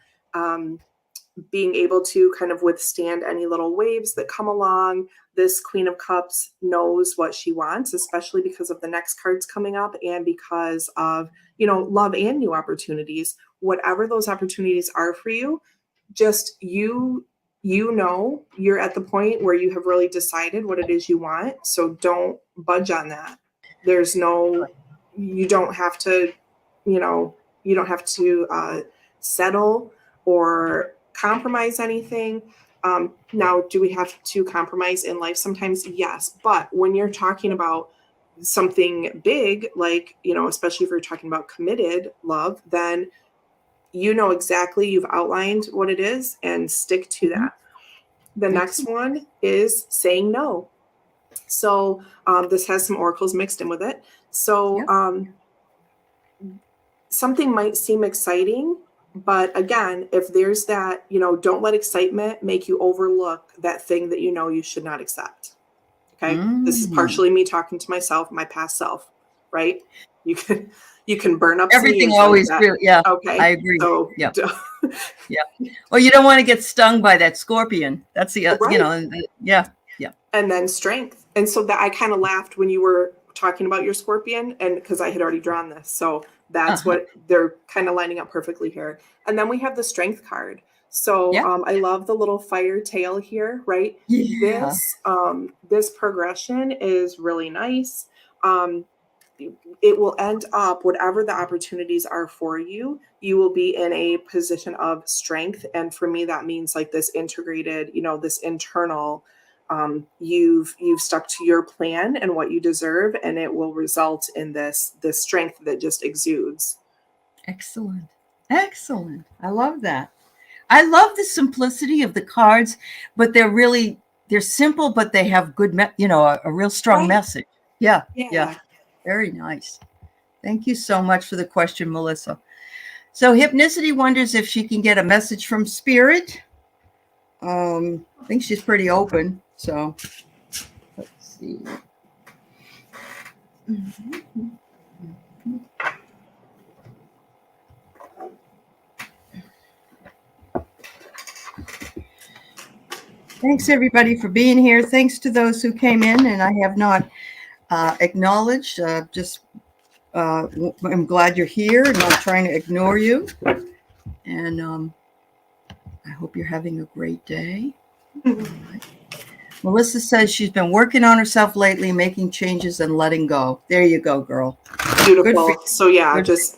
being able to kind of withstand any little waves that come along. This Queen of Cups knows what she wants, especially because of the next cards coming up and because of, love and new opportunities. Whatever those opportunities are for you, just you're at the point where you have really decided what it is you want. So don't budge on that. You don't have to, settle or compromise anything. Now, do we have to compromise in life sometimes? Yes. But when you're talking about something big, like, especially if you're talking about committed love, then exactly, you've outlined what it is and stick to that. The next one is saying no. So this has some oracles mixed in with it. So something might seem exciting, but again, if there's that, don't let excitement make you overlook that thing that you should not accept. Okay. This is partially me talking to myself, my past self, right? You can burn up everything some always like real. Yeah. Okay. I agree. So, yeah. Well, you don't want to get stung by that scorpion. That's the, right. Yeah. And then strength. And so that I kind of laughed when you were talking about your scorpion, and because I had already drawn this. So that's what they're kind of lining up perfectly here. And then we have the strength card. So I love the little fire tail here, right? Yeah. This progression is really nice. It will end up, whatever the opportunities are for you, you will be in a position of strength. And for me, that means like this integrated, this internal, you've stuck to your plan and what you deserve, and it will result in this strength that just exudes. Excellent. I love that. I love the simplicity of the cards, but they're simple, but they have good, a real strong message. Yeah. Very nice. Thank you so much for the question, Melissa. So Hypnicity wonders if she can get a message from Spirit. I think she's pretty open. So let's see. Thanks everybody for being here. Thanks to those who came in and I have not acknowledged. I'm glad you're here and not trying to ignore you. And I hope you're having a great day. Right. Melissa says she's been working on herself lately, making changes and letting go. There you go, girl. Beautiful. So just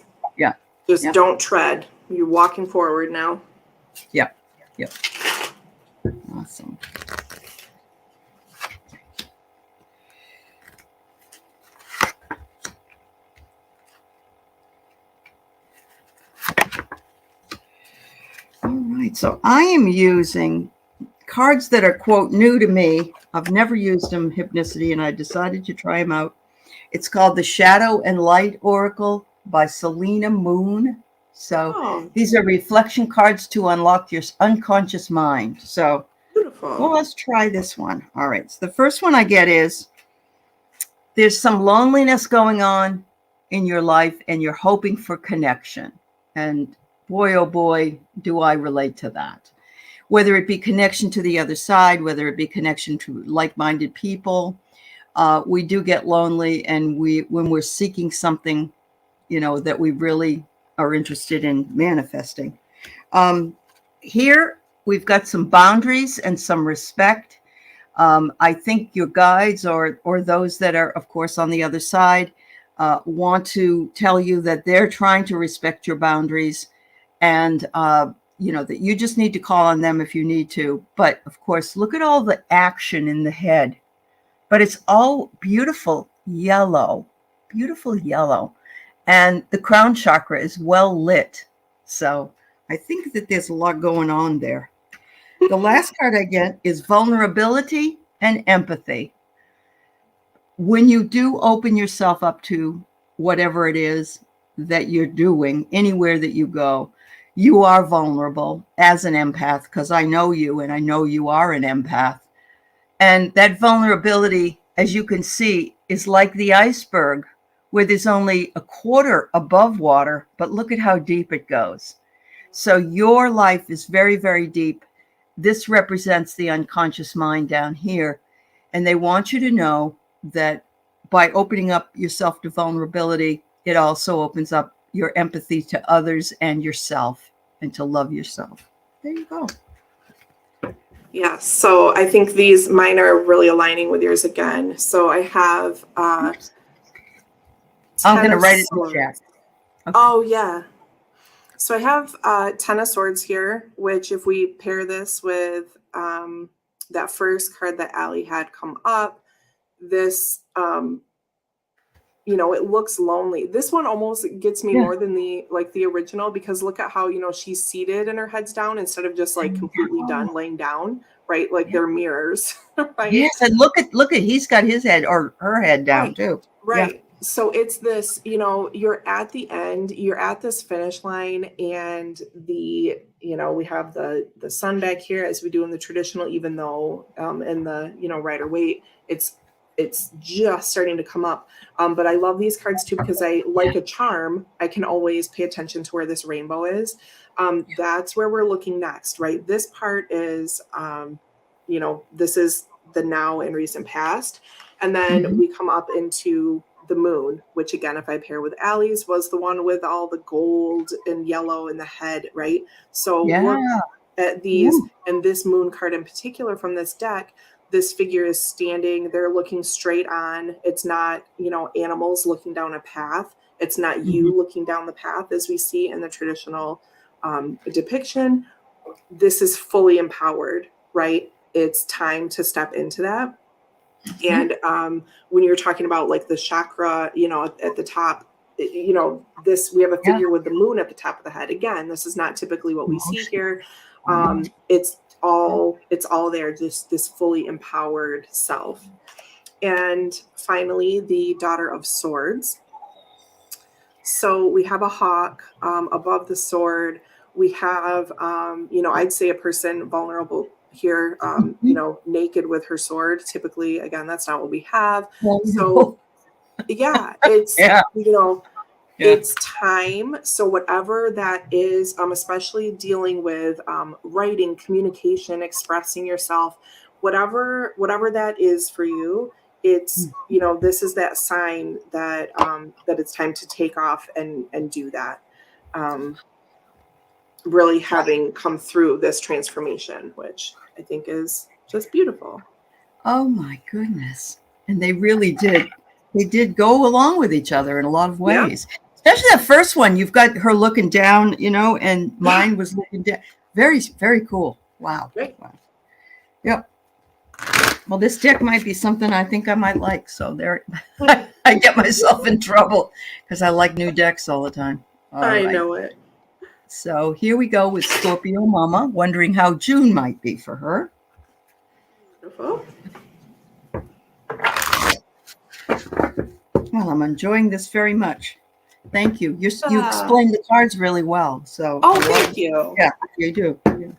don't tread. You're walking forward now. Yep. Awesome. All right, so I am using cards that are, quote, new to me. I've never used them, Hypnicity, and I decided to try them out. It's called the Shadow and Light Oracle by Selena Moon. So these are reflection cards to unlock your unconscious mind. So well, let's try this one. All right, so the first one I get is there's some loneliness going on in your life and you're hoping for connection. And boy, oh boy, do I relate to that. Whether it be connection to the other side, whether it be connection to like-minded people, we do get lonely, and when we're seeking something, that we really are interested in manifesting. Here we've got some boundaries and some respect. I think your guides or those that are, of course, on the other side want to tell you that they're trying to respect your boundaries, and that you just need to call on them if you need to. But of course, look at all the action in the head. But it's all beautiful yellow. And the crown chakra is well lit. So I think that there's a lot going on there. The last card I get is vulnerability and empathy. When you do open yourself up to whatever it is that you're doing, anywhere that you go, you are vulnerable as an empath, because I know you and I know you are an empath. And that vulnerability, as you can see, is like the iceberg, where there's only a quarter above water, but look at how deep it goes. So your life is very, very deep. This represents the unconscious mind down here. And they want you to know that by opening up yourself to vulnerability, it also opens up your empathy to others and yourself, and to love yourself. There you go. Yeah, so I think mine are really aligning with yours again. So I have I'm going to write it in the chat. Okay. Oh, yeah. So I have 10 of Swords here, which if we pair this with that first card that Allie had come up, this, it looks lonely. This one almost gets me more than the original, because look at how, she's seated and her head's down instead of just like completely done laying down, right? Like they're mirrors, right? Yes, and look at he's got his head or her head down too. Right. Yeah. So it's this, you're at the end, you're at this finish line, and we have the sun back here as we do in the traditional, even though in the, Rider-Waite, it's just starting to come up. But I love these cards too, because like a charm, I can always pay attention to where this rainbow is. That's where we're looking next, right? This part is, this is the now and recent past. And then we come up into the moon, which again, if I pair with Allie's, was the one with all the gold and yellow in the head, right? So look at these, and this moon card in particular from this deck, this figure is standing, they're looking straight on. It's not, animals looking down a path. It's not you looking down the path as we see in the traditional depiction. This is fully empowered, right? It's time to step into that. And when you're talking about like the chakra, at the top, we have a figure with the moon at the top of the head. Again, this is not typically what we see here. It's all there, just this fully empowered self. And finally, the Daughter of Swords. So we have a hawk above the sword. We have, I'd say a person vulnerable here, naked with her sword. Typically, again, that's not what we have. So yeah, it's, it's time. So whatever that is, especially dealing with writing, communication, expressing yourself, whatever that is for you, it's, this is that sign that that it's time to take off and do that. Really having come through this transformation, which I think is just beautiful. Oh my goodness. And they really did. They did go along with each other in a lot of ways. Yeah. Especially that first one. You've got her looking down, and mine was looking down. Very, very cool. Wow. Great. Wow. Yep. Well, this deck might be something I think I might like. So there, I get myself in trouble because I like new decks all the time. I know it. So here we go with Scorpio Mama, wondering how June might be for her. Beautiful. Well, I'm enjoying this very much. Thank you. You explained the cards really well. So. Oh, thank you. Yeah, you do. Yeah.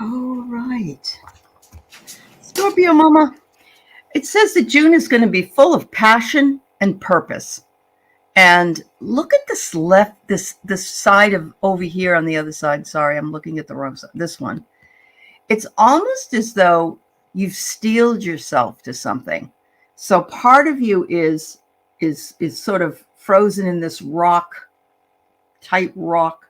All right. Scorpio Mama, it says that June is going to be full of passion and purpose. And look at this this side of over here on the other side. Sorry, I'm looking at the wrong side. This one. It's almost as though you've steeled yourself to something. So part of you is sort of frozen in this tight rock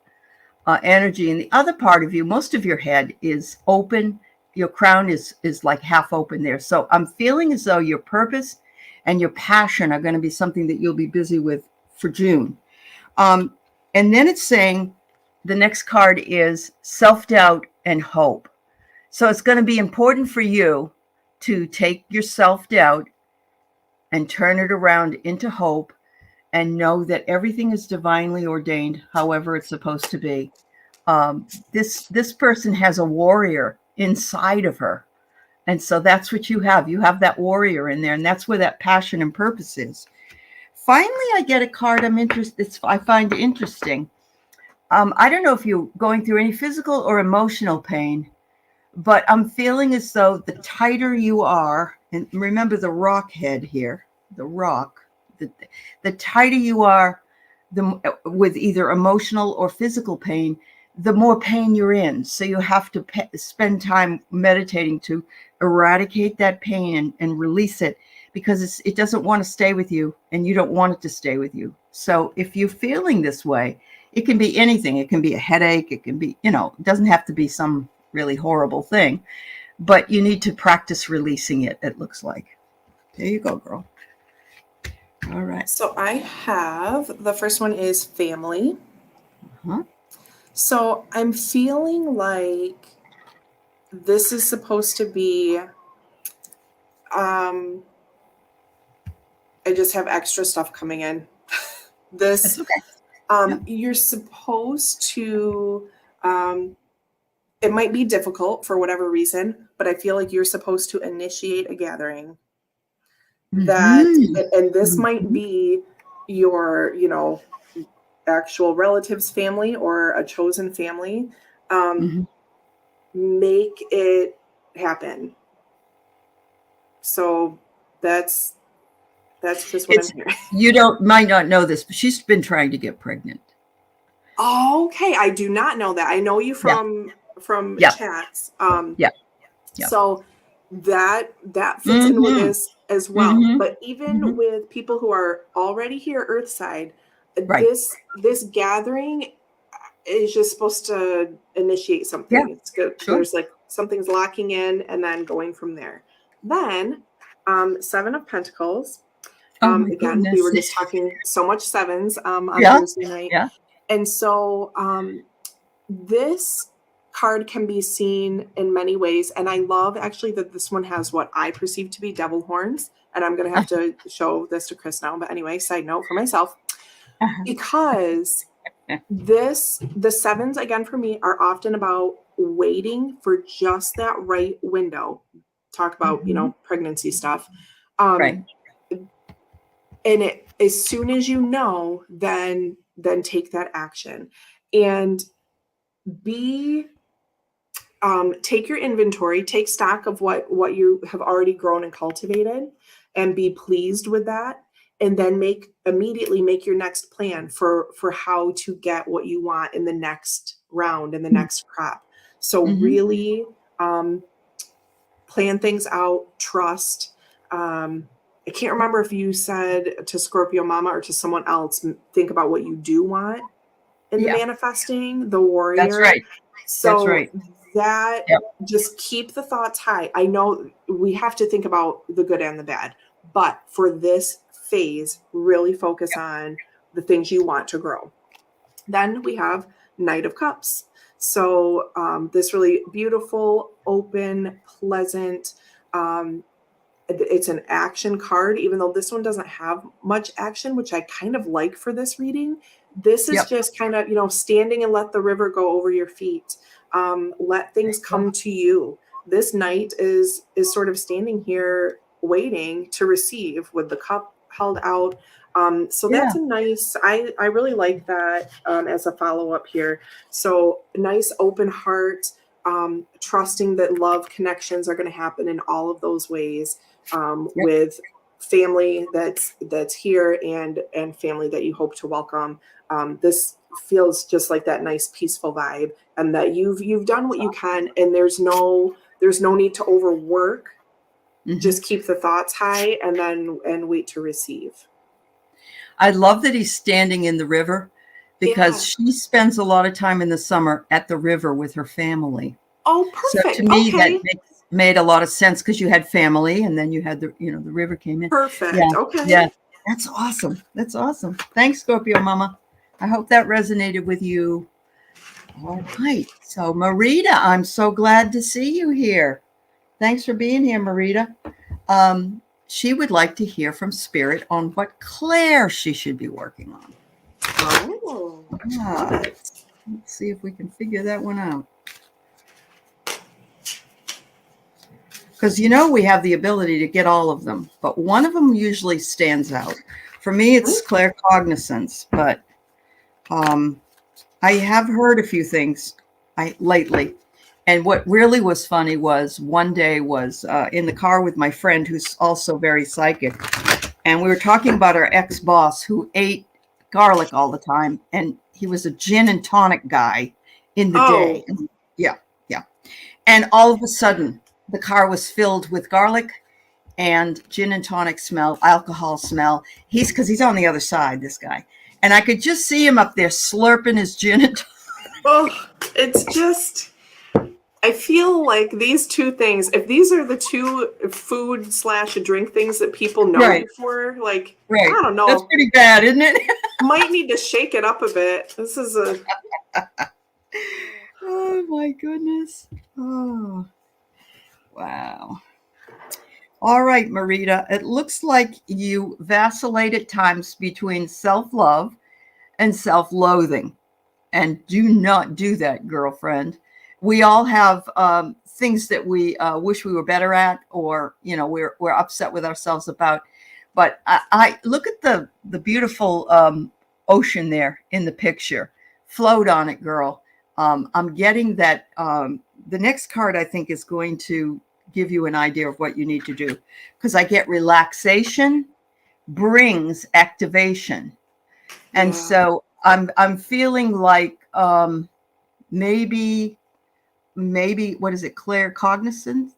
energy, and the other part of you, most of your head is open. Your crown is like half open there. So I'm feeling as though your purpose and your passion are going to be something that you'll be busy with for June. And then it's saying the next card is self-doubt and hope. So it's going to be important for you to take your self-doubt and turn it around into hope and know that everything is divinely ordained, however it's supposed to be. This person has a warrior inside of her. And so that's what you have. You have that warrior in there, and that's where that passion and purpose is. Finally, I get a card I find interesting. I don't know if you're going through any physical or emotional pain, but I'm feeling as though the tighter you are, and remember the rock head here, the rock, the tighter you are, with either emotional or physical pain, the more pain you're in. So you have to spend time meditating to eradicate that pain and release it, because it doesn't want to stay with you and you don't want it to stay with you. So if you're feeling this way, it can be anything. It can be a headache. It can be, it doesn't have to be some really horrible thing, but you need to practice releasing it, it looks like. There you go, girl. All right. So I have, the first one is family. Uh-huh. So I'm feeling like this is supposed to be, I just have extra stuff coming in. This, okay. You're supposed to, it might be difficult for whatever reason, but I feel like you're supposed to initiate a gathering. And this might be your, actual relatives, family, or a chosen family. Make it happen. So that's just what I'm hearing. You might not know this, but she's been trying to get pregnant. Oh, okay. I do not know that. I know you from chats. So that fits in with this as well. But even with people who are already here Earthside, this gathering is just supposed to initiate something. Yeah. It's good. Sure. There's like something's locking in and then going from there. Then 7 of Pentacles. Again, goodness. We were just talking so much sevens on Thursday night. Yeah. And so this card can be seen in many ways. And I love actually that this one has what I perceive to be devil horns. And I'm going to have to show this to Chris now. But anyway, side note for myself, because the sevens, again, for me, are often about waiting for just that right window. Talk about, pregnancy stuff. And as soon as you know, then take that action and take your inventory, take stock of what you have already grown and cultivated, and be pleased with that. And then immediately make your next plan for how to get what you want in the next round, in the next crop. So really plan things out, trust. I can't remember if you said to Scorpio Mama or to someone else, think about what you do want in the manifesting, the warrior. That's right. So that just keep the thoughts high. I know we have to think about the good and the bad, but for this phase, really focus on the things you want to grow. Then we have Knight of Cups. So this really beautiful, open, pleasant, it's an action card, even though this one doesn't have much action, which I kind of like for this reading. This is just kind of, standing and let the river go over your feet. Let things come to you. This knight is sort of standing here waiting to receive with the cup held out. So that's a nice, I really like that as a follow-up here. So nice open heart, trusting that love connections are going to happen in all of those ways, with family that's here and family that you hope to welcome. This feels just like that nice peaceful vibe, and that you've done what you can, and there's no need to overwork. Just keep the thoughts high and wait to receive. I love that he's standing in the river, because she spends a lot of time in the summer at the river with her family. Oh, perfect. So to me, that made a lot of sense, because you had family and then you had the river came in. Perfect. Yeah. Okay. Yeah. That's awesome. That's awesome. Thanks, Scorpio Mama. I hope that resonated with you. All right. So Marita, I'm so glad to see you here. Thanks for being here, Marita. She would like to hear from Spirit on what Claire she should be working on. Oh. Let's see if we can figure that one out. Because, we have the ability to get all of them, but one of them usually stands out. For me, it's claircognizance, but I have heard a few things lately. And what really was funny was one day was in the car with my friend who's also very psychic. And we were talking about our ex-boss who ate garlic all the time. And he was a gin and tonic guy in the day. Oh, Yeah, yeah. And all of a sudden, the car was filled with garlic and gin and tonic smell, alcohol smell. Because he's on the other side, this guy. And I could just see him up there slurping his gin and tonic. oh, it's just, I feel like these two things, if these are the two food slash drink things that people know Right. you for, like, Right. I don't know. That's pretty bad, isn't it? Might need to shake it up a bit. This is a... Oh, my goodness. Oh, wow. All right, Marita, it looks like you vacillate at times between self-love and self-loathing. And do not do that, girlfriend. We all have things that we wish we were better at, or, you know, we're upset with ourselves about. But I look at the beautiful ocean there in the picture. Float on it, girl. I'm getting that the next card, I think, is going to give you an idea of what you need to do, because I get relaxation brings activation. And so I'm feeling like maybe what is it, claircognizance,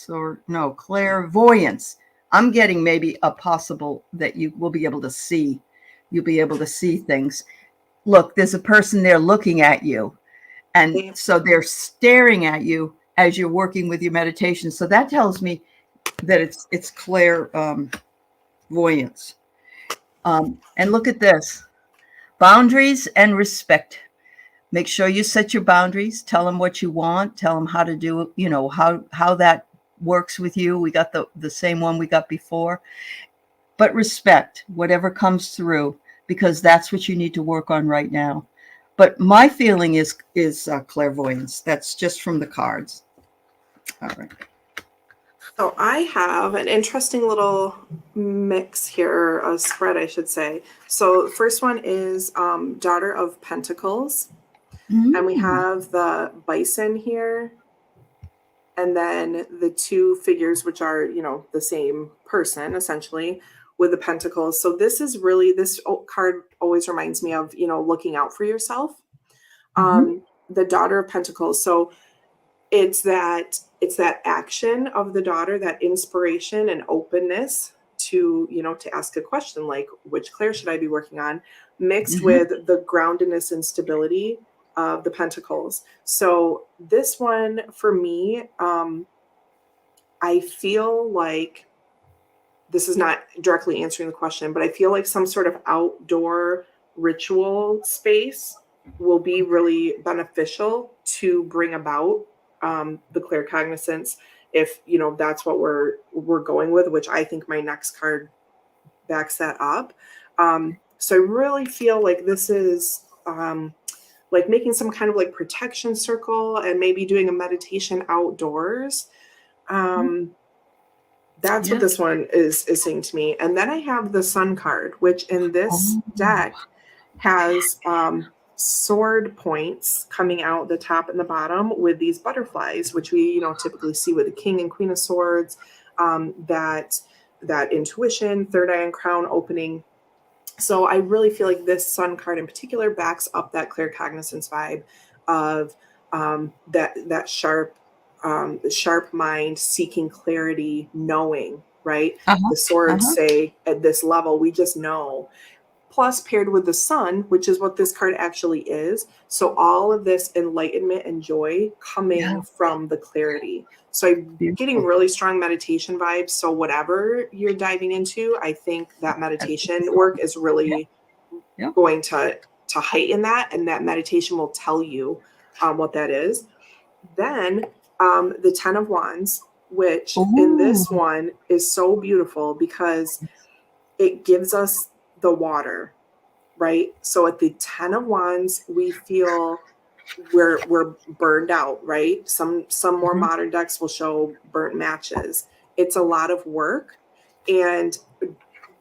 or no, clairvoyance. I'm getting maybe a possible that you will be able to see. You'll be able to see things. Look, there's a person there looking at you. And so they're staring at you as you're working with your meditation. So that tells me that it's clairvoyance. And look at this. Boundaries and respect. Make sure you set your boundaries. Tell them what you want. Tell them how to do it. You know, how that works with you. We got the same one we got before. But respect whatever comes through, because that's what you need to work on right now. But my feeling is clairvoyance. That's just from the cards. All right. So I have an interesting little mix here, a spread, I should say. So the first one is Daughter of Pentacles. And we have the Bison here. And then the two figures, which are, you know, the same person, essentially, with the Pentacles. So this is really, this card always reminds me of, you know, looking out for yourself. The Daughter of Pentacles. So it's that action of the daughter, that inspiration and openness to, you know, to ask a question like, which Claire should I be working on, mixed with the groundedness and stability of the Pentacles. So this one for me, I feel like this is not directly answering the question, but I feel like some sort of outdoor ritual space will be really beneficial to bring about the claircognizance, if, you know, that's what we're going with, which I think my next card backs that up. So I really feel like this is like making some kind of like protection circle and maybe doing a meditation outdoors. That's what this one is saying to me. And then I have the Sun card, which in this deck has sword points coming out the top and the bottom with these butterflies, which we, you know, typically see with the King and Queen of Swords, that intuition, third eye and crown opening. So I really feel like this Sun card in particular backs up that claircognizance vibe of that sharp mind, seeking clarity, knowing, right? The swords say at this level, we just know. Plus paired with the Sun, which is what this card actually is. So all of this enlightenment and joy coming from the clarity. So I'm getting really strong meditation vibes. So whatever you're diving into, I think that meditation work is really going to heighten that. And that meditation will tell you what that is. Then the Ten of Wands, which in this one is so beautiful because it gives us the water, right? So at the Ten of Wands, we feel we're burned out, right? Some more modern decks will show burnt matches. It's a lot of work, and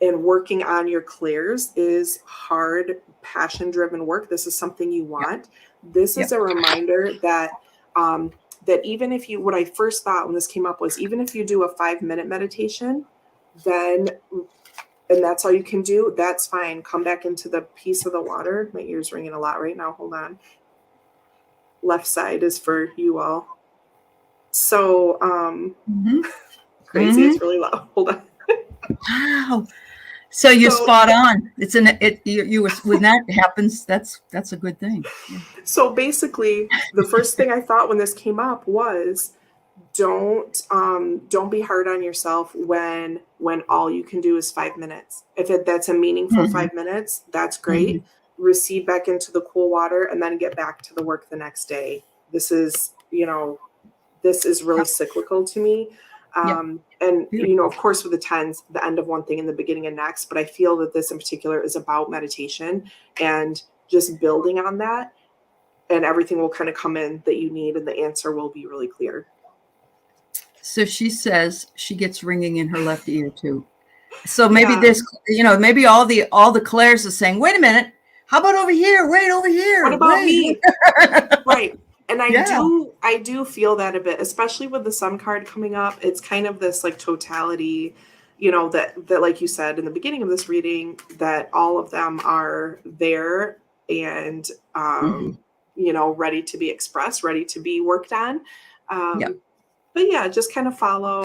And working on your clears is hard, passion-driven work. This is something you want. This is a reminder that that even if you, what I first thought when this came up was, even if you do a 5-minute meditation, then, and that's all you can do, that's fine. Come back into the piece of the water. My ear's ringing a lot right now. Hold on. Left side is for you all. So crazy. It's really loud. Hold on. Wow. So you're spot on. It's you when that happens, that's a good thing. Yeah. So basically, the first thing I thought when this came up was, don't be hard on yourself when all you can do is 5 minutes. If that's a meaningful 5 minutes, that's great. Recede back into the cool water and then get back to the work the next day. This is really cyclical to me. And, of course, with the 10s, the end of one thing and the beginning of next, but I feel that this in particular is about meditation and just building on that, and everything will kind of come in that you need, and the answer will be really clear. So she says she gets ringing in her left ear too. So maybe there's, maybe all the Claires are saying, wait a minute, how about over here? Wait, over here. What about me? Right. And I do feel that a bit, especially with the Sun card coming up. It's kind of this like totality, that like you said in the beginning of this reading, that all of them are there and, ready to be expressed, ready to be worked on. But yeah, just kind of follow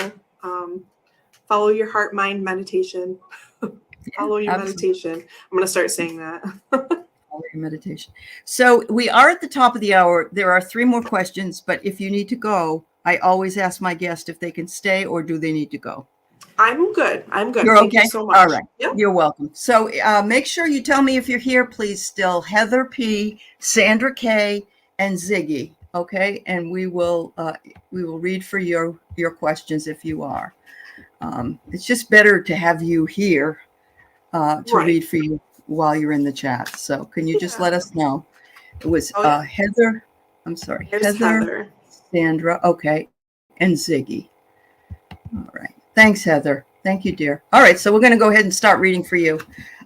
your heart, mind meditation. Follow your meditation. I'm going to start saying that. Meditation. So we are at the top of the hour. There are 3 more questions, but if you need to go, I always ask my guest if they can stay or do they need to go. I'm good. You're Thank okay? you so much. All right. Yep. You're welcome. So make sure you tell me if you're here, please. Still Heather P, Sandra K, and Ziggy. Okay. And we will read for your questions if you are. It's just better to have you here to read for you while you're in the chat. So can you just let us know? It was Heather. I'm sorry. Heather, Sandra. Okay. And Ziggy. All right. Thanks, Heather. Thank you, dear. All right. So we're going to go ahead and start reading for you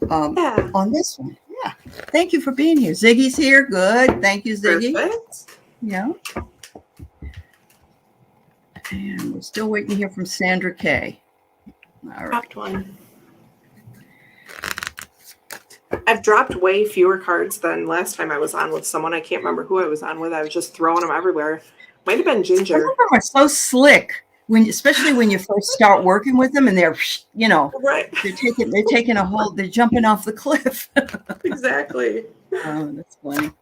on this one. Yeah. Thank you for being here. Ziggy's here. Good. Thank you, Ziggy. Perfect. Yeah. And we're still waiting to hear from Sandra K. All right. One. I've dropped way fewer cards than last time I was on with someone. I can't remember who I was on with. I was just throwing them everywhere. Might have been Ginger. Some of them are so slick, especially when you first start working with them, and they're, right. They're taking a hold. They're jumping off the cliff. Exactly. Oh, that's funny.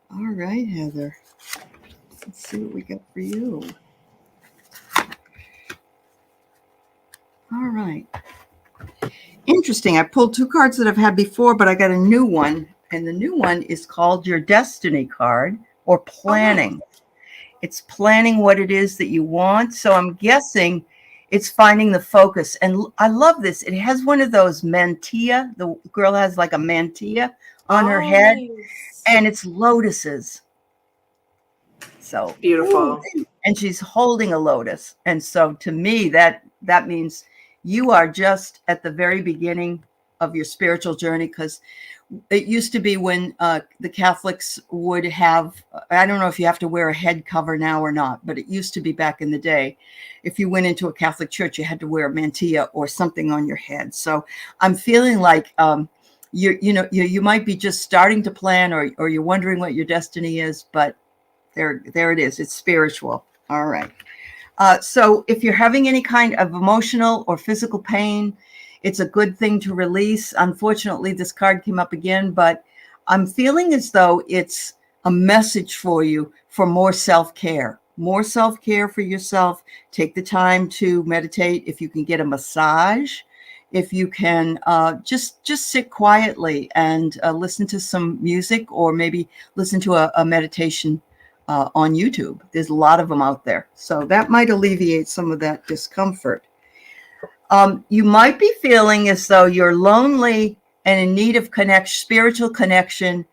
All right, Heather. Let's see what we got for you. All right. Interesting. I pulled 2 cards that I've had before, but I got a new one. And the new one is called your Destiny card, or planning. It's planning what it is that you want. So I'm guessing it's finding the focus. And I love this. It has one of those mantilla. The girl has like a mantilla on her head. Nice. And it's lotuses. So beautiful. And she's holding a lotus. And so to me, that means you are just at the very beginning of your spiritual journey, because it used to be when the Catholics would have, I don't know if you have to wear a head cover now or not, but it used to be back in the day. If you went into a Catholic church, you had to wear a mantilla or something on your head. So I'm feeling like you might be just starting to plan, or you're wondering what your destiny is, but there it is. It's spiritual. All right. So if you're having any kind of emotional or physical pain, it's a good thing to release. Unfortunately, this card came up again, but I'm feeling as though it's a message for you for more self-care for yourself. Take the time to meditate. If you can get a massage, if you can just sit quietly and listen to some music, or maybe listen to a meditation on YouTube. There's a lot of them out there. So that might alleviate some of that discomfort. You might be feeling as though you're lonely and in need of spiritual connection.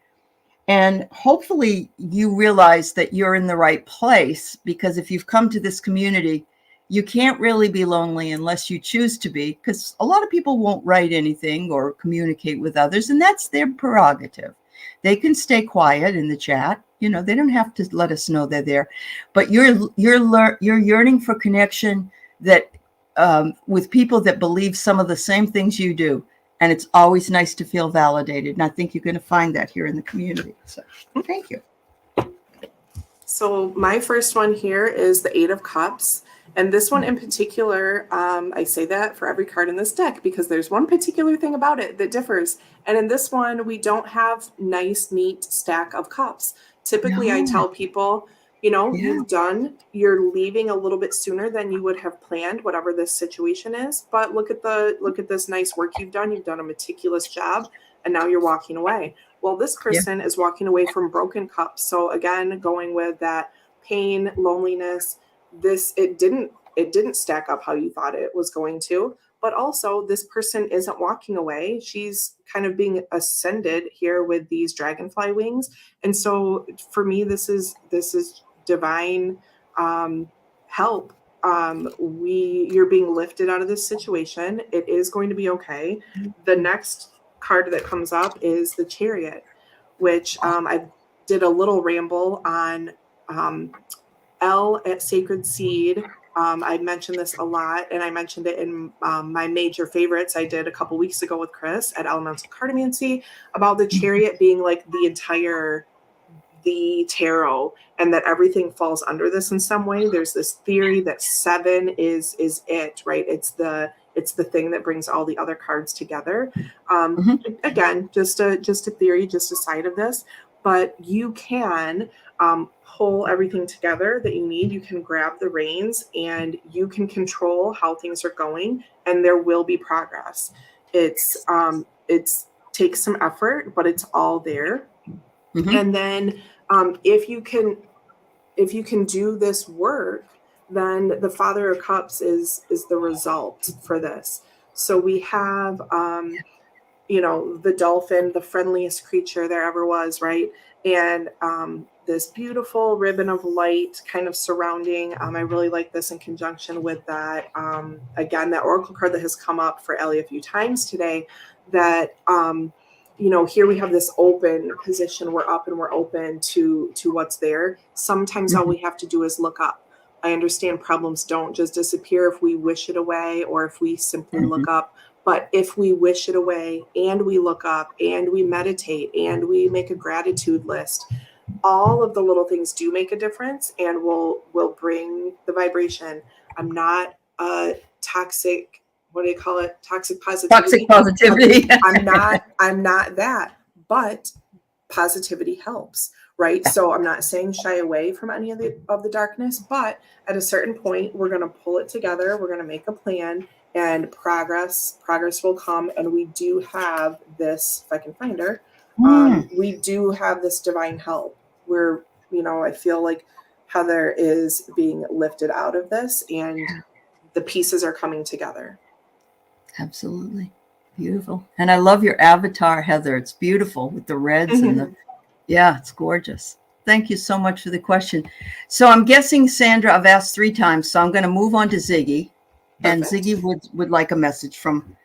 And hopefully you realize that you're in the right place, because if you've come to this community, you can't really be lonely unless you choose to be, because a lot of people won't write anything or communicate with others, and that's their prerogative. They can stay quiet in the chat. You know, they don't have to let us know they're there, but you're yearning for connection that with people that believe some of the same things you do. And it's always nice to feel validated. And I think you're going to find that here in the community. So thank you. So my first one here is the Eight of Cups. And this one in particular, I say that for every card in this deck because there's one particular thing about it that differs. And in this one, we don't have nice, neat stack of cups. Typically, I tell people, you know, you're leaving a little bit sooner than you would have planned, whatever this situation is. But look at this nice work you've done. You've done a meticulous job, and now you're walking away. Well, this person is walking away from broken cups. So again, going with that pain, loneliness, it didn't stack up how you thought it was going to. But also, this person isn't walking away. She's kind of being ascended here with these dragonfly wings. And so for me, this is divine help. You're being lifted out of this situation. It is going to be okay. The next card that comes up is the Chariot, which I did a little ramble on L at Sacred Seed. I mentioned this a lot, and I mentioned it in my major favorites I did a couple weeks ago with Chris at Elemental Cartomancy about the Chariot being like the tarot, and that everything falls under this in some way. There's this theory that 7 is it, right? It's the thing that brings all the other cards together. Again, just a theory, just a side of this, but you can pull everything together that you need. You can grab the reins and you can control how things are going, and there will be progress. It's takes some effort, but it's all there. And then if you can do this work, then the Father of Cups is the result for this. So we have the dolphin, the friendliest creature there ever was, right? And this beautiful ribbon of light kind of surrounding. I really like this in conjunction with that. Again, that oracle card that has come up for Ellie a few times today, that here we have this open position. We're up and we're open to what's there. Sometimes all we have to do is look up. I understand problems don't just disappear if we wish it away or if we simply look up. But if we wish it away and we look up and we meditate and we make a gratitude list, all of the little things do make a difference and will bring the vibration. I'm not a toxic, what do you call it? Toxic positivity. Toxic positivity. I'm not that, but positivity helps, right? So I'm not saying shy away from any of the darkness, but at a certain point, we're going to pull it together. We're going to make a plan, and progress will come. And we do have this, if I can find her, we do have this divine help where, I feel like Heather is being lifted out of this and the pieces are coming together. Absolutely. Beautiful. And I love your avatar, Heather. It's beautiful with the reds and it's gorgeous. Thank you so much for the question. So I'm guessing, Sandra, I've asked 3 times, so I'm going to move on to Ziggy. And Ziggy would like a message from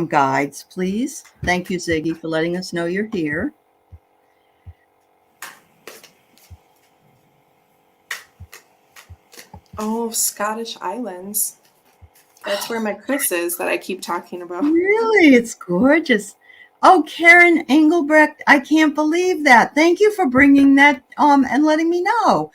guides, please. Thank you, Ziggy, for letting us know you're here. Oh, Scottish Islands. That's where my Chris is that I keep talking about. Really? It's gorgeous. Oh, Karen Engelbrecht, I can't believe that. Thank you for bringing that and letting me know.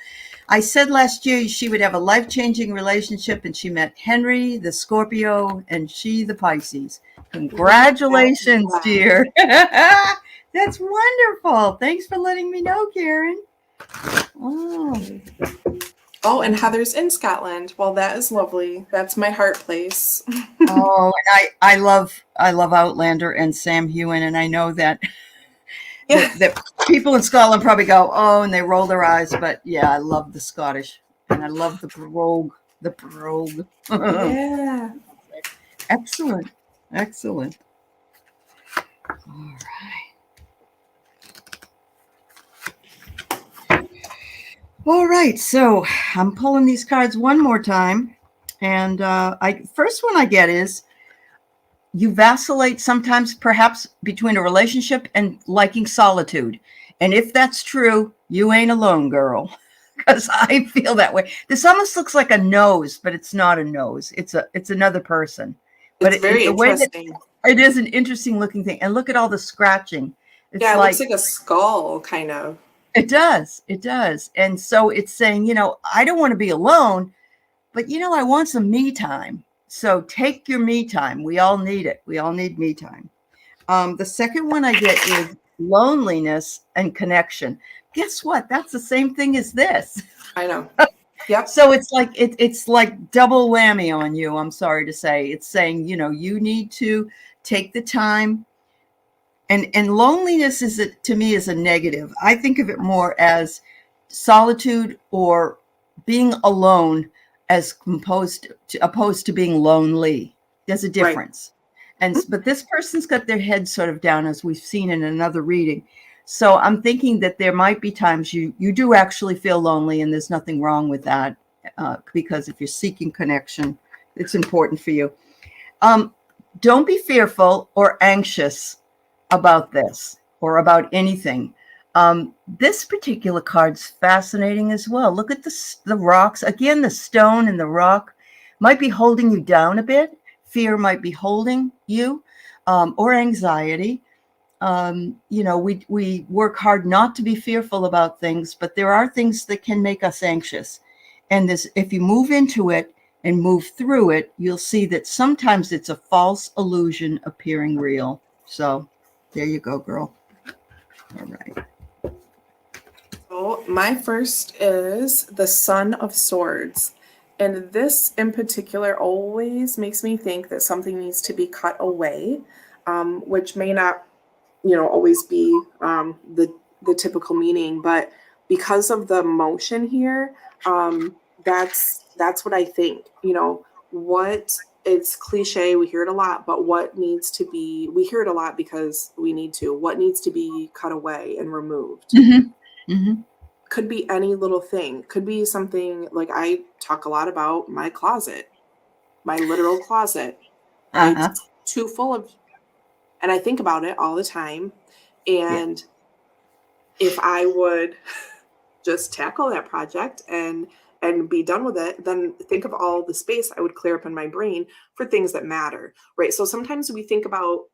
I said last year she would have a life-changing relationship, and she met Henry, the Scorpio, and she, the Pisces. Congratulations, dear. That's wonderful. Thanks for letting me know, Karen. Oh, and Heather's in Scotland. Well, that is lovely. That's my heart place. And I love Outlander and Sam Heughan, and I know that that people in Scotland probably go, oh, and they roll their eyes, but yeah, I love the Scottish, and I love the brogue. Yeah. Excellent. All right. All right, so I'm pulling these cards one more time, And first one I get is you vacillate sometimes, perhaps between a relationship and liking solitude. And if that's true, you ain't alone, girl. Because I feel that way. This almost looks like a nose, but it's not a nose. It's another person. But It's very the way that interesting. it is an interesting looking thing. And look at all the scratching. It's Yeah, it like, looks like a skull, kind of. it does. It does. And so it's saying, I don't want to be alone, but, I want some me time. So take your me time. We all need it. We all need me time. The second one I get is loneliness and connection. Guess what? That's the same thing as this. I know. Yep. So it's like it's like double whammy on you. I'm sorry to say. It's saying, you need to take the time. And loneliness to me is a negative. I think of it more as solitude or being alone as opposed to being lonely. There's a difference. Right. But this person's got their head sort of down, as we've seen in another reading. So I'm thinking that there might be times you do actually feel lonely, and there's nothing wrong with that, because if you're seeking connection, it's important for you. Don't be fearful or anxious about this or about anything. This particular card's fascinating as well. Look at the rocks. Again, the stone and the rock might be holding you down a bit. Fear might be holding you, or anxiety. We work hard not to be fearful about things, but there are things that can make us anxious. And if you move into it and move through it, you'll see that sometimes it's a false illusion appearing real. So there you go, girl. All right. So my first is the Son of Swords. And this in particular always makes me think that something needs to be cut away, which may not, always be the typical meaning. But because of the motion here, that's what I think. It's cliche, we hear it a lot, but we hear it a lot because we need to. What needs to be cut away and removed? Mm-hmm. Mm-hmm. Could be any little thing. Could be something like I talk a lot about my closet, my literal closet. Uh-huh. It's too full of, and I think about it all the time. And if I would just tackle that project and be done with it, then think of all the space I would clear up in my brain for things that matter, right? So sometimes we think about,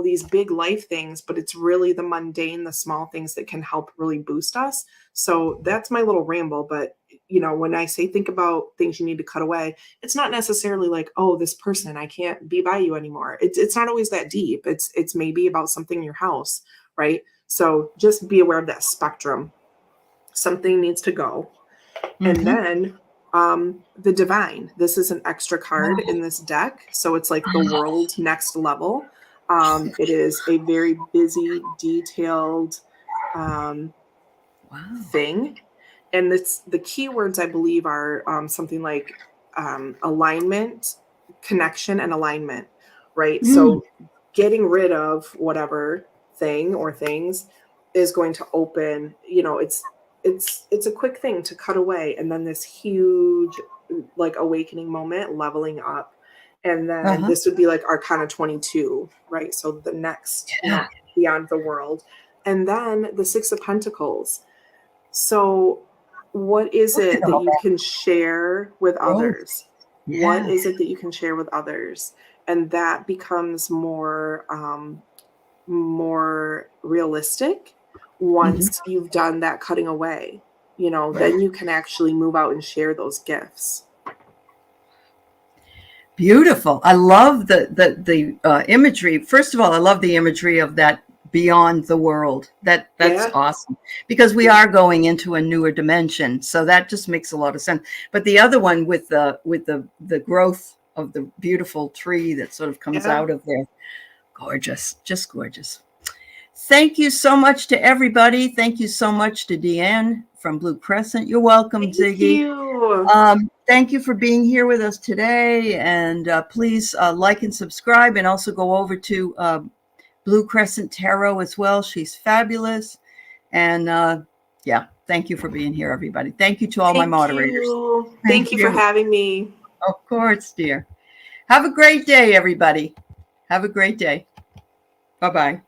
these big life things, but it's really the mundane, the small things that can help really boost us. So that's my little ramble. But, when I say think about things you need to cut away, it's not necessarily like, oh, this person, I can't be by you anymore. It's not always that deep. It's maybe about something in your house, right? So just be aware of that spectrum. Something needs to go. Mm-hmm. And then the divine. This is an extra card in this deck. So it's like the world next level. It is a very busy, detailed thing. And the keywords, I believe, are something like alignment, connection, and alignment, right? So getting rid of whatever thing or things is going to open, it's a quick thing to cut away. And then this huge, like, awakening moment, leveling up. And then this would be like Arcana 22, right? So the next, beyond the world. And then the Six of Pentacles. So what is it that you can share with others? Yeah. What is it that you can share with others? And that becomes more realistic once you've done that cutting away. Then you can actually move out and share those gifts. Beautiful. I love the imagery. First of all, I love the imagery of that beyond the world. That's awesome, because we are going into a newer dimension. So that just makes a lot of sense. But the other one with the growth of the beautiful tree that sort of comes out of there. Gorgeous, just gorgeous. Thank you so much to everybody. Thank you so much to Deanne from Blue Crescent. You're welcome, Ziggy. Thank you. Thank you for being here with us today. And please like and subscribe, and also go over to Blue Crescent Tarot as well. She's fabulous. And Thank you for being here, everybody. Thank you to all my Thank moderators. you. Thank you for having me. Of course, dear. Have a great day, everybody. Have a great day. Bye-bye.